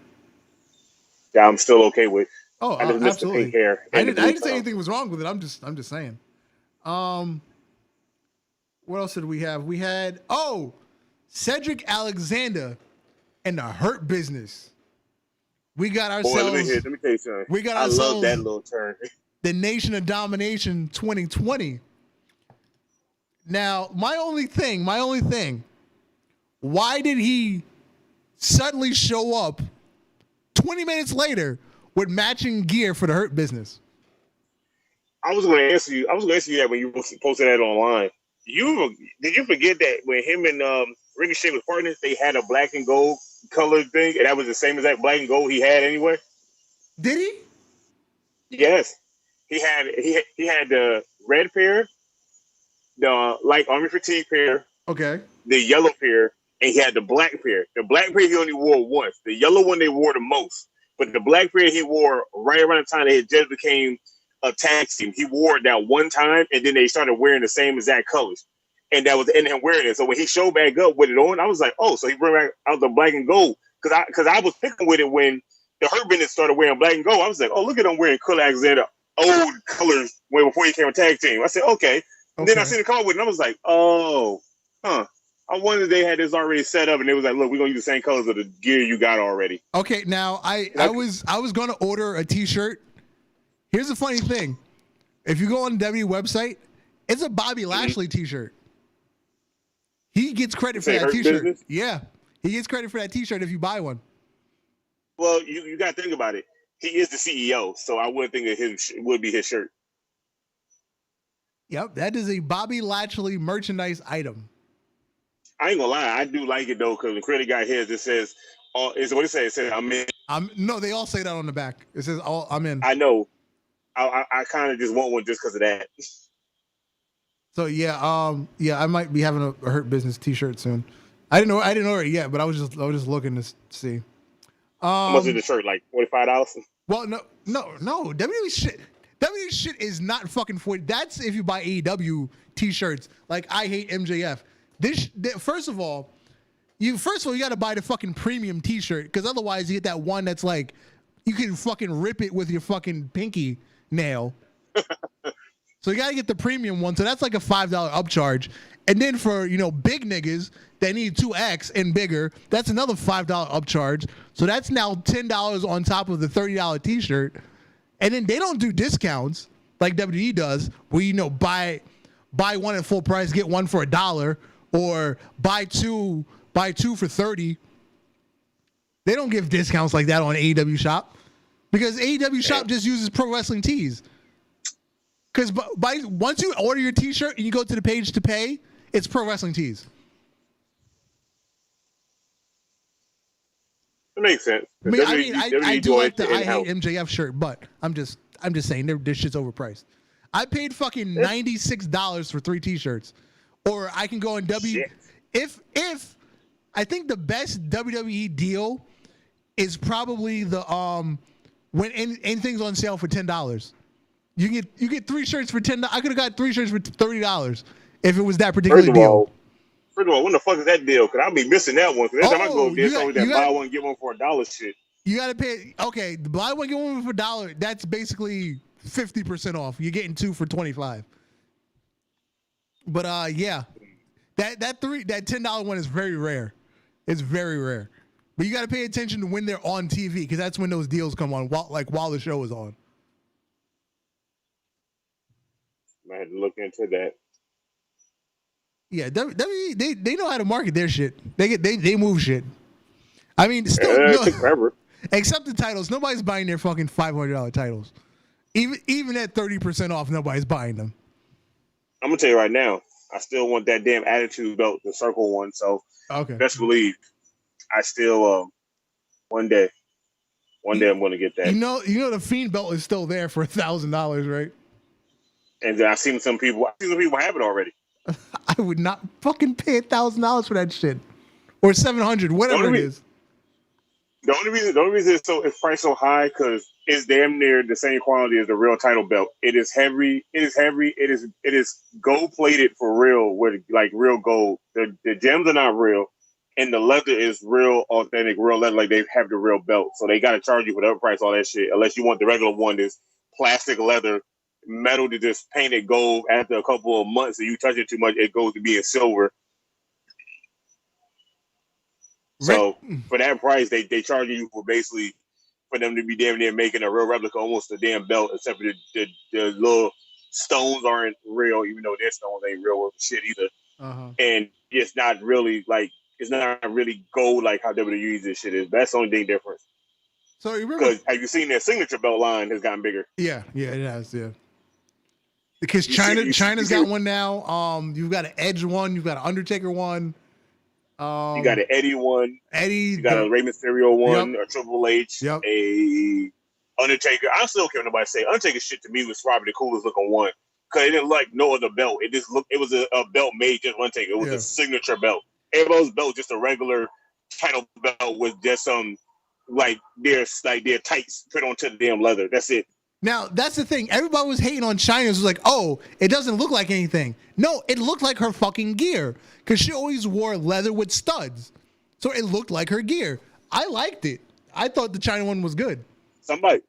Yeah, I'm still okay with. Oh, I just missed the pink hair. I didn't say anything was wrong with it. I'm just saying. What else did we have? We had Cedric Alexander and the Hurt Business. We got ourselves. Boy, let me tell you something. We got ourselves. I ourselves love that little turn. The Nation of Domination 2020. Now, my only thing. Why did he suddenly show up 20 minutes later with matching gear for the Hurt Business? I was going to answer you that when you posted that online. Did you forget that when him and Ricochet was partners, they had a black and gold colored thing, and that was the same as that black and gold he had anyway? Did he? Yes. He had the red pair, the light army fatigue pair, okay, the yellow pair, and he had the black pair. The black pair he only wore once. The yellow one they wore the most. But the black pair he wore right around the time they had just became a tag team. He wore it that one time, and then they started wearing the same exact colors. And that was the end of him wearing it. So when he showed back up with it on, I was like, oh, so he brought back out the black and gold. Because I was picking with it when the Hurt Business started wearing black and gold. I was like, oh, look at him wearing Cole Alexander old colors before he came a tag team. I said, okay. And then I seen the car with it, and I was like, oh, huh. I wonder if they had this already set up, and they was like, look, we're going to use the same colors of the gear you got already. Okay, now I was going to order a T-shirt. Here's the funny thing. If you go on the WWE website, it's a Bobby Lashley T-shirt. He gets credit for that T-shirt. Business? Yeah, he gets credit for that T-shirt if you buy one. Well, you got to think about it. He is the CEO, so I wouldn't think that his would be his shirt. Yep, that is a Bobby Lashley merchandise item. I ain't gonna lie, I do like it though, because the credit guy here just says, is what it says. It says, I'm in. No, they all say that on the back. It says, I'm in. I know. I kind of just want one just because of that. So yeah, I might be having a Hurt Business T-shirt soon. I didn't know it yet, but I was just looking to see. How much is the shirt? Like $45? Well, no. WWE shit is not fucking $40. That's if you buy AEW T-shirts. Like I hate MJF. First of all, you got to buy the fucking premium T-shirt because otherwise you get that one that's like you can fucking rip it with your fucking pinky nail. So you got to get the premium one. So that's like a $5 upcharge. And then for, big niggas that need 2X and bigger, that's another $5 upcharge. So that's now $10 on top of the $30 T-shirt. And then they don't do discounts like WWE does where, buy one at full price, get one for $1, or buy two for $30. They don't give discounts like that on AEW Shop because AEW Shop just uses pro wrestling tees. Because once you order your T-shirt and you go to the page to pay, it's pro wrestling tees. That makes sense. I do like the I hate MJF shirt, but I'm just saying this shit's overpriced. I paid fucking $96 for 3 T-shirts, or I can go on If I think the best WWE deal is probably the when anything's on sale for $10. You get 3 shirts for $10. I could have got 3 shirts for $30 if it was that particular deal. First of all, when the fuck is that deal? Because I'll be missing that one. Because every time I go there, it's always that buy one, get one for $1 shit. You got to pay. Okay, the buy one, get one for $1. That's basically 50% off. You're getting 2 for $25. But yeah, that $10 one is very rare. It's very rare. But you got to pay attention to when they're on TV because that's when those deals come on, while the show is on. I had to look into that. Yeah, WWE, they know how to market their shit. They move shit. I mean, still forever. Except the titles, nobody's buying their fucking $500 titles. Even at 30% off, nobody's buying them. I'm gonna tell you right now, I still want that damn attitude belt, the circle one. So okay, best believe, I still one day I'm gonna get that. The Fiend belt is still there for $1,000, right? And I've seen some people have it already. I would not fucking pay $1,000 for that shit, or $700, whatever it is. The only reason it's priced so high because it's damn near the same quality as the real title belt. It is heavy. It is gold plated for real with like real gold. The gems are not real, and the leather is real authentic, real leather. Like they have the real belt, so they got to charge you whatever price all that shit. Unless you want the regular one, that's plastic leather. Metal to just paint it gold after a couple of months and you touch it too much, it goes to being silver. So for that price, they charge you for basically for them to be damn near making a real replica, almost a damn belt, except for the little stones aren't real, even though their stones ain't real worth shit either. And it's not really gold like how WWE this shit is. That's the only thing difference. So you remember? Because have you seen their signature belt line has gotten bigger? Yeah, it has. Yeah. Because China's got one now. You've got an Edge one. You've got an Undertaker one. You got an Eddie one. You got a Rey Mysterio one. Yep. A Triple H. Yep. A Undertaker. I still don't care what nobody say. Undertaker shit to me was probably the coolest looking one because it didn't look like no other belt. It just looked. It was a belt made just Undertaker. It was a signature belt. Everybody's belt just a regular title belt with just some like their tights put onto the damn leather. That's it. Now, that's the thing. Everybody was hating on China. It was like, oh, it doesn't look like anything. No, it looked like her fucking gear because she always wore leather with studs. So it looked like her gear. I liked it. I thought the China one was good. Somebody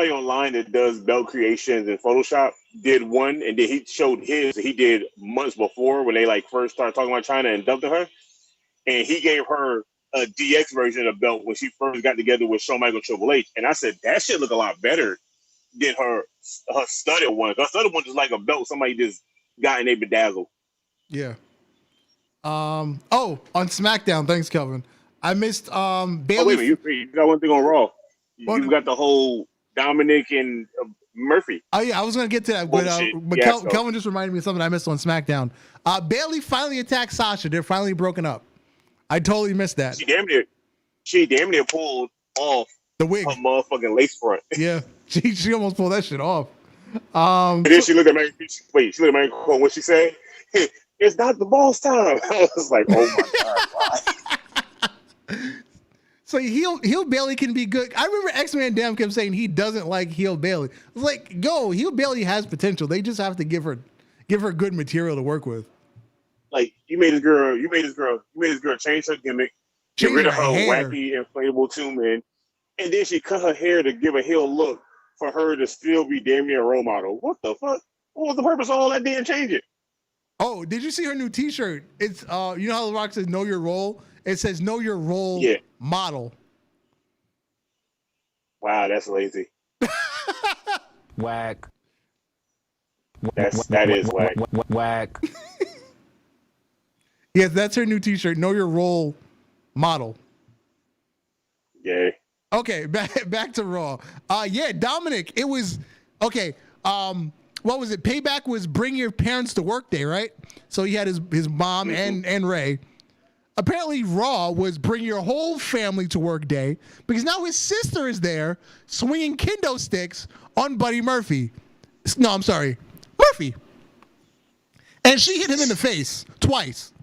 online that does belt creations in Photoshop did one, and then he showed his he did months before when they like first started talking about China and dubbed her. And he gave her a DX version of the belt when she first got together with Shawn Michaels Triple H. And I said, that shit look a lot better than her studded one. Her studded one is like a belt somebody just got and they bedazzled. Yeah. On SmackDown. Thanks, Kelvin. I missed Bailey. Oh, wait a minute. You got one thing on Raw. You got the whole Dominic and Murphy. Oh, yeah. I was going to get to that. But Kelvin just reminded me of something I missed on SmackDown. Bailey finally attacked Sasha. They're finally broken up. I totally missed that. She damn near pulled off the wig. Her motherfucking lace front. Yeah. She almost pulled that shit off. And then she looked at Mary. She looked at Mary. What she said? It's not the boss time. I was like, oh my god. Why? So heel Bailey can be good. I remember X-Man Damn kept saying he doesn't like heel Bailey. I was like, heel Bailey has potential. They just have to give her good material to work with. Like you made this girl change her gimmick, get rid of her wacky inflatable two-man, and then she cut her hair to give a heel look for her to still be damn near a role model. What the fuck? What was the purpose of all that damn changing? Oh, did you see her new T-shirt? It's you know how The Rock says "Know Your Role." It says "Know Your Role" model. Wow, that's lazy. Whack. That is whack. Whack. Yes, that's her new T-shirt. Know Your Role model. Yeah. Okay, back to Raw. Dominic. It was okay. What was it? Payback was Bring Your Parents to Work Day, right? So he had his mom and Ray. Apparently, Raw was Bring Your Whole Family to Work Day because now his sister is there swinging kendo sticks on Buddy Murphy. No, I'm sorry, Murphy. And she hit him in the face twice.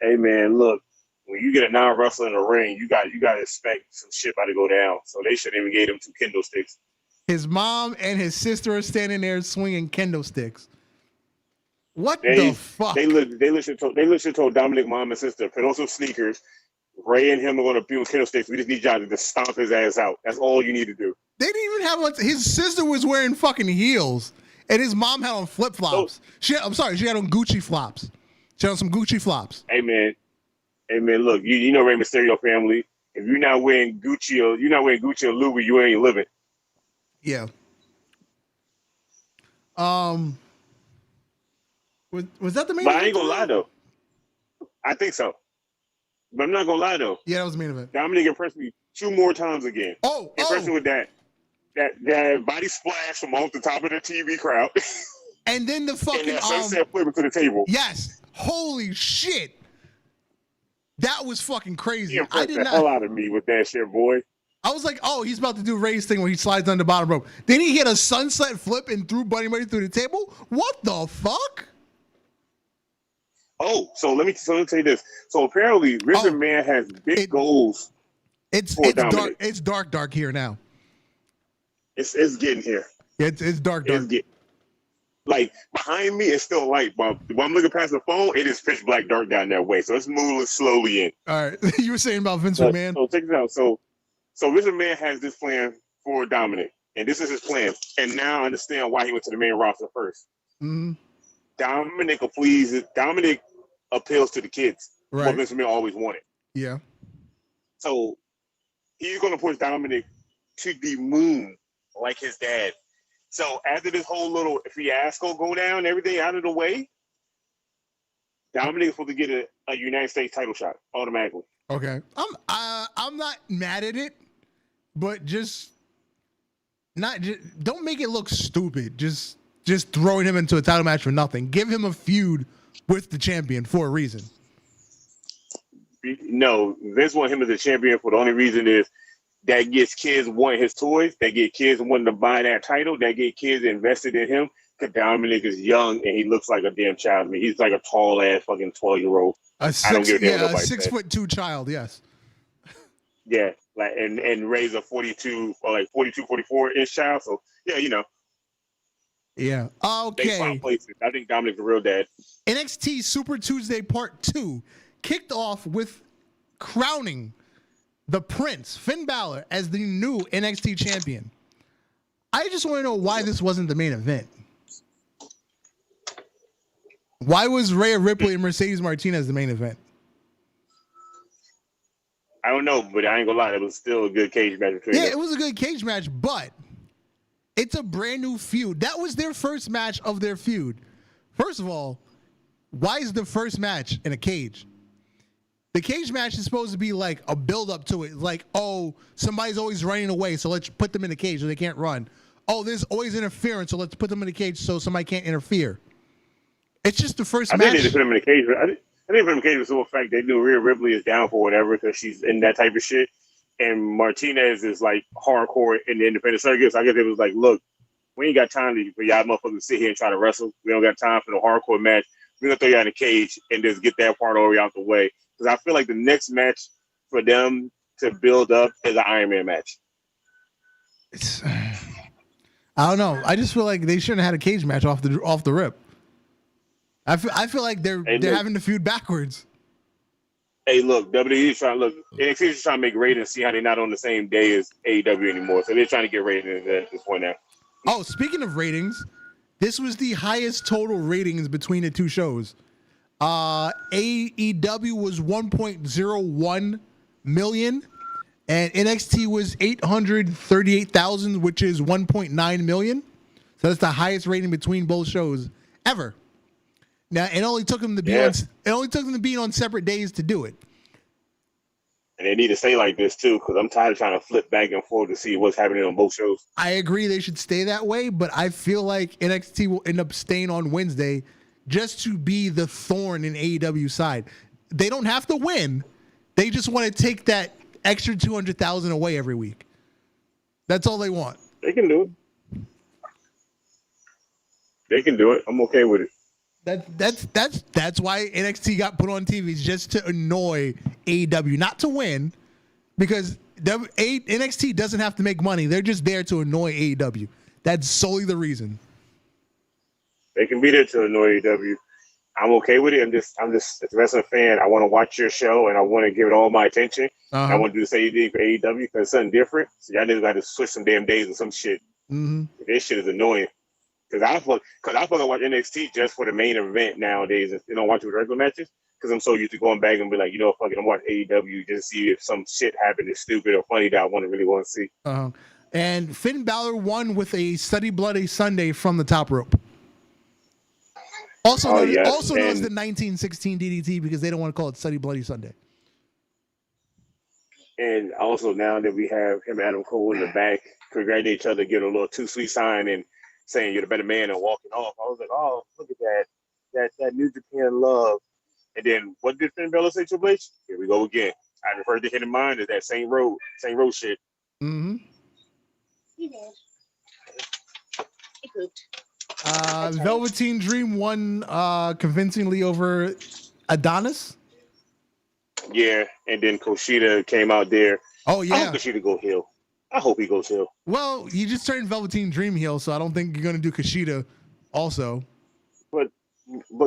Hey man, look, when you get a non-wrestler in the ring, you got to expect some shit about to go down. So they shouldn't even give him 2 kendo sticks. His mom and his sister are standing there swinging kendo sticks. What the fuck? They literally told Dominic mom and sister, put on some sneakers. Ray and him are going to be with kendo sticks. We just need y'all to just stomp his ass out. That's all you need to do. They didn't even have his sister was wearing fucking heels, and his mom had on flip flops. She had on Gucci flops. She had on some Gucci flops. Hey man, look, you know Rey Mysterio family. If you're not wearing Gucci or Louis, you ain't living. Yeah. Was that the main event? But I ain't gonna lie though. I think so. But I'm not gonna lie though. Yeah, that was the main event. Dominic impressed me 2 more times again. Impressed me with that body splash from off the top of the TV crowd. And then the fucking and that sunset flip to the table. Yes. Holy shit. That was fucking crazy. He impressed the hell out of me with that shit, boy. I was like, oh, he's about to do Ray's thing where he slides on the bottom rope. Then he hit a sunset flip and threw Buddy Murphy through the table. What the fuck? Oh, so let me tell you this. So apparently, Risen Man has big goals. It's dark. It's dark here now. It's getting here. It's dark. Like behind me, it's still light, but when I'm looking past the phone, it is pitch black dark down that way. So it's moving slowly in. All right, you were saying about Vince McMahon. So check this out. So Vince McMahon has this plan for Dominic, and this is his plan. And now I understand why he went to the main roster first. Mm-hmm. Dominic appeals to the kids. Right. What Vince McMahon always wanted. Yeah. So he's going to push Dominic to the moon like his dad. So after this whole little fiasco go down, everything out of the way, Dominic is supposed to get a United States title shot automatically. Okay. I'm not mad at it, but don't make it look stupid. Just throwing him into a title match for nothing. Give him a feud with the champion for a reason. No, Vince want him as a champion for the only reason is that gets kids wanting his toys, that get kids wanting to buy that title, that get kids invested in him. Because Dominic is young and he looks like a damn child. I mean, he's like a tall ass fucking 12-year-old. I don't give a damn what nobody says. 6'2" child, yes. Yeah, like and Ray's a 42 or like 42, 44-ish child. So yeah, you know. Yeah. Okay. They swap places. I think Dominic's the real dad. NXT Super Tuesday Part 2 kicked off with crowning the Prince, Finn Balor, as the new NXT champion. I just want to know why this wasn't the main event. Why was Rhea Ripley and Mercedes Martinez the main event? I don't know, but I ain't gonna lie, it was still a good cage match between them. Yeah, it was a good cage match, but it's a brand new feud. That was their first match of their feud. First of all, Why is the first match in a cage? The cage match is supposed to be like a build up to it. Like, oh, somebody's always running away, so let's put them in a cage so they can't run. Oh, there's always interference, so let's put them in a cage so somebody can't interfere. It's just the first match. I think they put them in a cage. I think put them in a cage was the fact they knew Rhea Ripley is down for whatever because she's in that type of shit. And Martinez is like hardcore in the independent circuit. So I guess it was like, look, we ain't got time for y'all motherfuckers to sit here and try to wrestle. We don't got time for the hardcore match. We're going to throw y'all in a cage and just get that part already out the way. Because I feel like the next match for them to build up is an Iron Man match. I don't know. I just feel like they shouldn't have had a cage match off the rip. I feel like they're having to feud backwards. Hey, look, WWE is trying to NXT is trying to make ratings, see how they're not on the same day as AEW anymore. So they're trying to get ratings at this point now. Oh, speaking of ratings, this was the highest total ratings between the two shows. AEW was 1.01 million, and NXT was 838,000, which is 1.9 million. So that's the highest rating between both shows ever. Now it only took them to be on separate days to do it. And they need to stay like this too, because I'm tired of trying to flip back and forth to see what's happening on both shows. I agree they should stay that way, but I feel like NXT will end up staying on Wednesday just to be the thorn in AEW's side. They don't have to win. They just want to take that extra 200,000 away every week. That's all they want. They can do it. They can do it. I'm okay with it. That's why NXT got put on TV, just to annoy AEW, not to win, because NXT doesn't have to make money. They're just there to annoy AEW. That's solely the reason. They can be there to annoy AEW. I'm okay with it. I'm just as a wrestling fan. I want to watch your show and I want to give it all my attention. I want to do the same thing for AEW because it's something different. So y'all niggas got to switch some damn days or some shit. Mm-hmm. This shit is annoying. Because I fucking watch NXT just for the main event nowadays. And don't watch the regular matches. Because I'm so used to going back and be like, you know, fuck it, I'm watching AEW just to see if some shit happened that's stupid or funny that I really want to see. And Finn Balor won with a Study Bloody Sunday from the top rope. Also known as the 1916 DDT, because they don't want to call it Study Bloody Sunday. And also now that we have him and Adam Cole in the back, congratulate each other, get a little too sweet sign and saying you're the better man and walking off. I was like, oh, look at that New Japan love. And then what did Finn Balor say to Triple H? Here we go again. I referred to hit in mind as that same road shit. Mm-hmm. He did. He pooped. Velveteen Dream won convincingly over Adonis. Yeah, and then Kushida came out there. Oh yeah, I hope Kushida go heel. I hope he goes heel. Well, you just turned Velveteen Dream heel, so I don't think you're gonna do Kushida also. But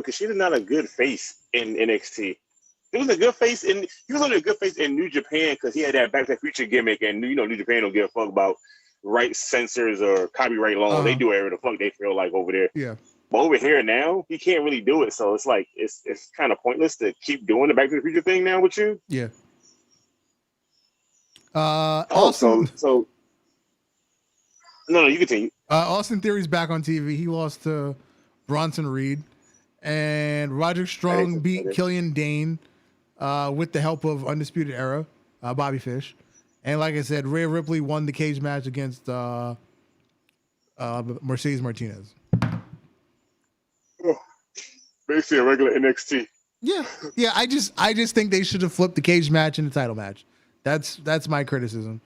Kushida's not a good face in NXT. He was only a good face in New Japan because he had that Back to the Future gimmick, and you know New Japan don't give a fuck about rights censors or copyright law. They do whatever the fuck they feel like over there. Yeah. But over here now, he can't really do it. So it's like it's kind of pointless to keep doing the Back to the Future thing now with you. Yeah. So no, you continue. Austin Theory's back on TV. He lost to Bronson Reed, and Roderick Strong beat Killian Dane with the help of Undisputed Era, Bobby Fish. And like I said, Rhea Ripley won the cage match against Mercedes Martinez. Basically a regular NXT. Yeah. I just think they should have flipped the cage match and the title match. That's my criticism.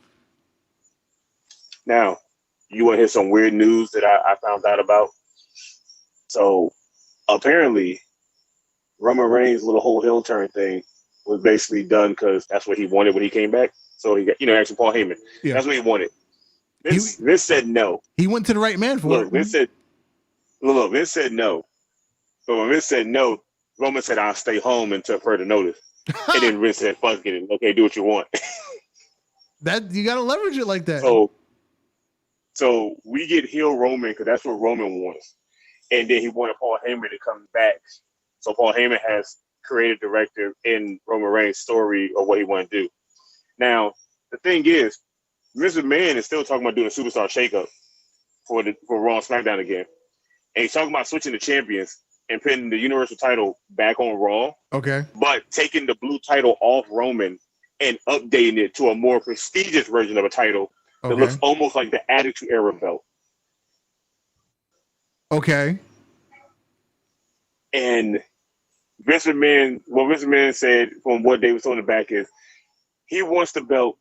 Now, you want to hear some weird news that I found out about? So apparently, Roman Reigns' little whole heel turn thing was basically done because that's what he wanted when he came back. So he got, actually Paul Heyman. Yeah. That's what he wanted. Vince said no. He went to the right man for it. Vince said no. But when Vince said no, Roman said, I'll stay home until further notice. And then Vince said, fuck it. Okay, do what you want. That you got to leverage it like that. So we get heel Roman because that's what Roman wants. And then he wanted Paul Heyman to come back. So Paul Heyman has creative director in Roman Reigns' story of what he want to do. Now, the thing is, Mr. McMahon is still talking about doing a superstar shakeup for Raw and SmackDown again. And he's talking about switching the champions. and putting the Universal title back on Raw. Okay. But taking the blue title off Roman and updating it to a more prestigious version of a title that looks almost like the Attitude Era belt. Okay. And Vince McMahon said from what David told in the back is he wants the belt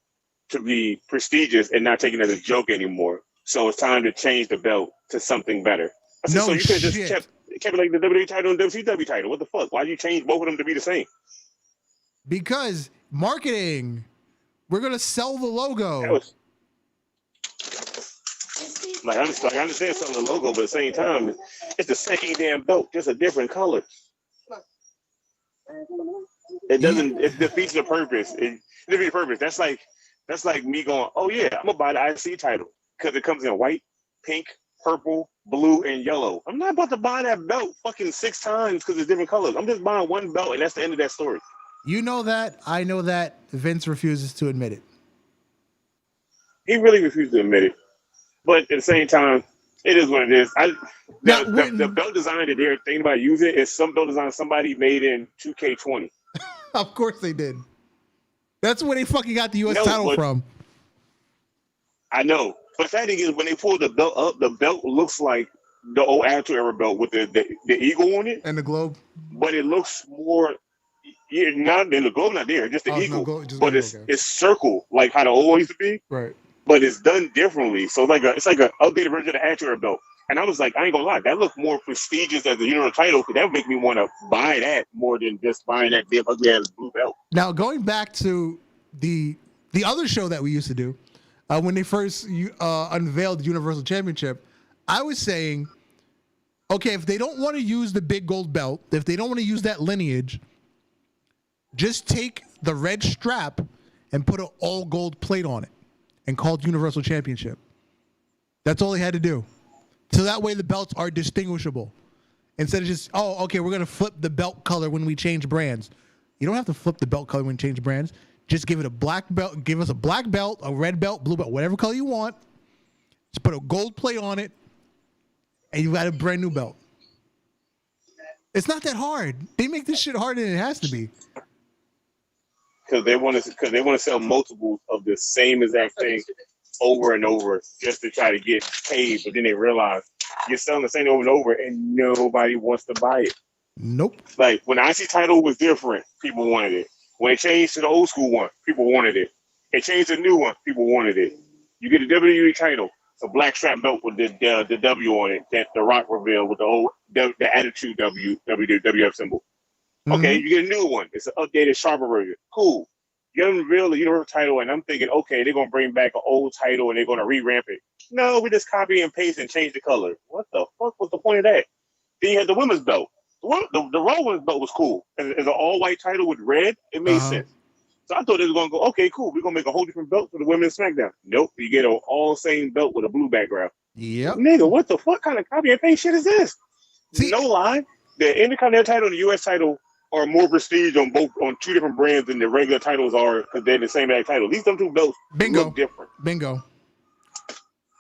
to be prestigious and not taken as a joke anymore. So it's time to change the belt to something better. I said, so you could have just kept it like the WWE title and WCW title. What the fuck? Why'd you change both of them to be the same? Because marketing. We're gonna sell the logo. I understand selling the logo, but at the same time, it's the same damn belt, just a different color. It doesn't. It defeats the purpose. It defeats the purpose. That's like me going, oh yeah, I'm gonna buy the IC title because it comes in white, pink, purple, blue, and yellow. I'm not about to buy that belt fucking 6 times because it's different colors. I'm just buying one belt, and that's the end of that story. You know that. I know that. Vince refuses to admit it. He really refuses to admit it. But at the same time, it is what it is. The belt design that they're thinking about using is some belt design somebody made in 2K20. Of course they did. That's where they fucking got the U.S. title from. I know. But the thing is, when they pull the belt up, the belt looks like the old Attitude Era belt with the eagle on it. And the globe. But it looks more... Yeah, not in the globe, not there, just the eagle. But it's circle, like how the old one used to be. Right. But it's done differently. So it's like an updated version of the Attitude Era belt. And I was like, I ain't gonna lie, that looked more prestigious as a Universal title, because that would make me want to buy that more than just buying that damn ugly ass blue belt. Now, going back to the other show that we used to do, when they first unveiled the Universal Championship, I was saying, okay, if they don't want to use the big gold belt, if they don't want to use that lineage, just take the red strap and put an all gold plate on it and call it Universal Championship. That's all they had to do. So that way the belts are distinguishable. Instead of just, we're going to flip the belt color when we change brands. You don't have to flip the belt color when you change brands. Just give it a black belt. Give us a black belt, a red belt, blue belt, whatever color you want. Just put a gold plate on it, and you've got a brand new belt. It's not that hard. They make this shit harder than it has to be. Because they want to sell multiples of the same exact thing over and over just to try to get paid. But then they realize you're selling the same over and over, and nobody wants to buy it. Nope. Like when the IC title was different, people wanted it. When it changed to the old school one, people wanted it. It changed to the new one, people wanted it. You get a WWE title, it's a black strap belt with the W on it that The Rock revealed with the old the Attitude WWF symbol. Okay, you get a new one. It's an updated, sharper version. Cool. You unveil the Universal title, and I'm thinking, okay, they're going to bring back an old title, and they're going to revamp it. No, we just copy and paste and change the color. What the fuck was the point of that? Then you had the women's belt. The Raw women's belt was cool. As an all-white title with red, it made sense. So I thought they were going to go, okay, cool, we're going to make a whole different belt for the women's SmackDown. Nope, you get an all-same belt with a blue background. Yep. Nigga, what the fuck kind of copy and paste shit is this? See, no lie, the Intercontinental title and the U.S. title are more prestige on 2 different brands than the regular titles are because they're the same exact title. These two belts look different. Bingo.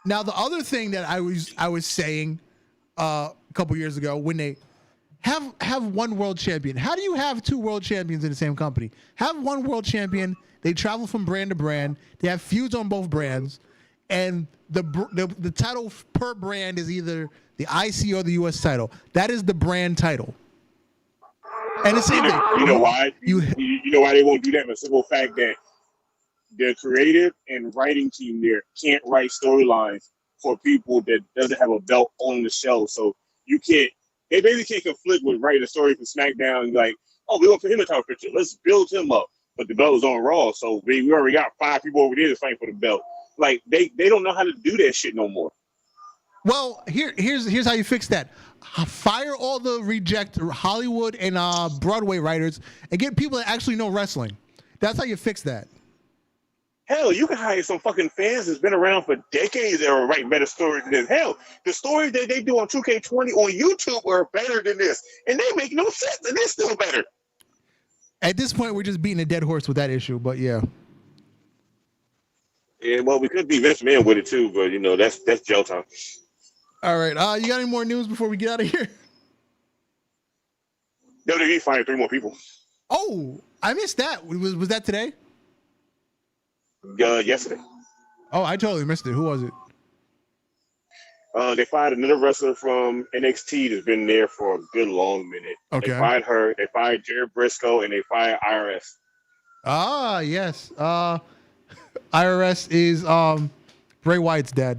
Now the other thing that I was saying a couple years ago, when they have one world champion, how do you have 2 world champions in the same company? Have one world champion. They travel from brand to brand. They have feuds on both brands, and the title per brand is either the IC or the US title. That is the brand title. And it's same thing. You know why? You know why they won't do that? The simple fact that the creative and writing team there can't write storylines for people that doesn't have a belt on the show. So you can't. They basically can't conflict with writing a story for SmackDown and like, oh, we want for him a title picture. Let's build him up. But the belt was on Raw, so we already got 5 people over there to fight for the belt. Like they don't know how to do that shit no more. Well, here's how you fix that. Fire all the reject Hollywood and Broadway writers and get people that actually know wrestling. That's how you fix that. Hell, you can hire some fucking fans that's been around for decades that are writing better stories than this. Hell, the stories that they do on 2K20 on YouTube are better than this. And they make no sense, and they're still better. At this point, we're just beating a dead horse with that issue, but yeah. Yeah, well, we could be Vince McMahon with it too, but you know, that's jail time. All right. You got any more news before we get out of here? WWE fired 3 more people. Oh, I missed that. Was that today? Yesterday. Oh, I totally missed it. Who was it? They fired another wrestler from NXT that's been there for a good long minute. Okay. They fired her. They fired Jared Briscoe, and they fired IRS. Ah, yes. IRS is Bray Wyatt's dad.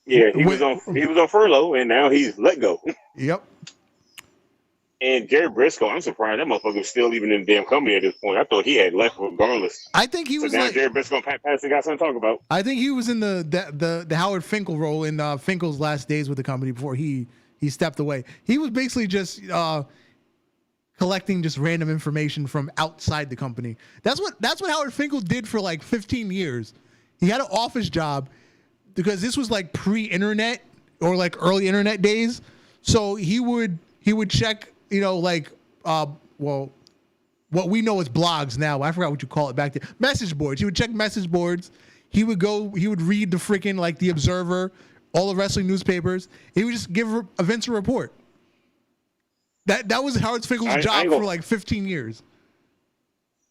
Yeah, he was on furlough, and now he's let go. Yep. And Jared Briscoe, I'm surprised that motherfucker was still even in the damn company at this point. I thought he had left regardless. I think he was now like Jared Briscoe and Pat Patterson got something to talk about. I think he was in the Howard Finkel role in Finkel's last days with the company before he stepped away. He was basically just collecting just random information from outside the company. That's what Howard Finkel did for like 15 years. He had an office job because this was like pre-internet or like early internet days. So he would check, like what we know as blogs now. I forgot what you call it back then. Message boards. He would check message boards. He would read the freaking like the Observer, all the wrestling newspapers. He would just give Vince a report. That was Howard Finkel's job for like 15 years.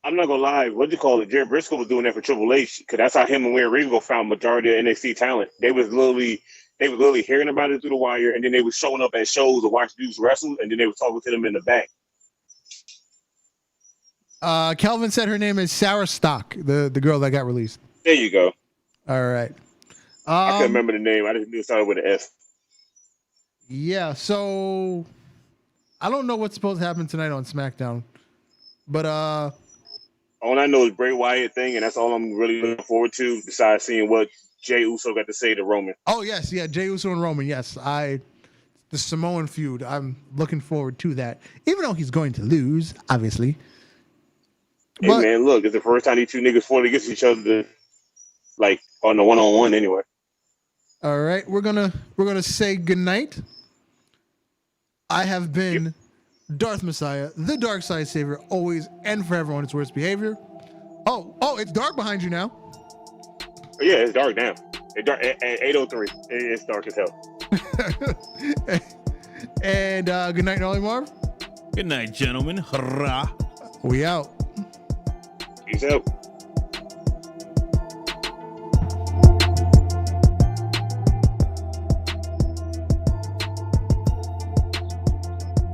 I'm not gonna lie. What do you call it? Jared Briscoe was doing that for Triple H because that's how him and Wade Regal found majority of NXT talent. They was literally hearing about it through the wire, and then they was showing up at shows to watch dudes wrestle, and then they was talking to them in the back. Kelvin said her name is Sarah Stock, the girl that got released. There you go. All right. I couldn't remember the name. I just knew it started with an S. Yeah, so I don't know what's supposed to happen tonight on SmackDown, but all I know is Bray Wyatt thing, and that's all I'm really looking forward to. Besides seeing what Jey Uso got to say to Roman. Oh yes, yeah, Jey Uso and Roman. Yes, the Samoan feud. I'm looking forward to that, even though he's going to lose, obviously. Hey man, look, it's the first time these two niggas fought against each other, like on the one-on-one anyway. All right, we're gonna say goodnight. I have been Darth Messiah, the Dark Side Savior, always and forever on its worst behavior. Oh, it's dark behind you now. Yeah, it's dark now. It's dark at 8:03. It's dark as hell. And good night, Nolly Marv. Good night, gentlemen. Hurrah. We out. Peace out.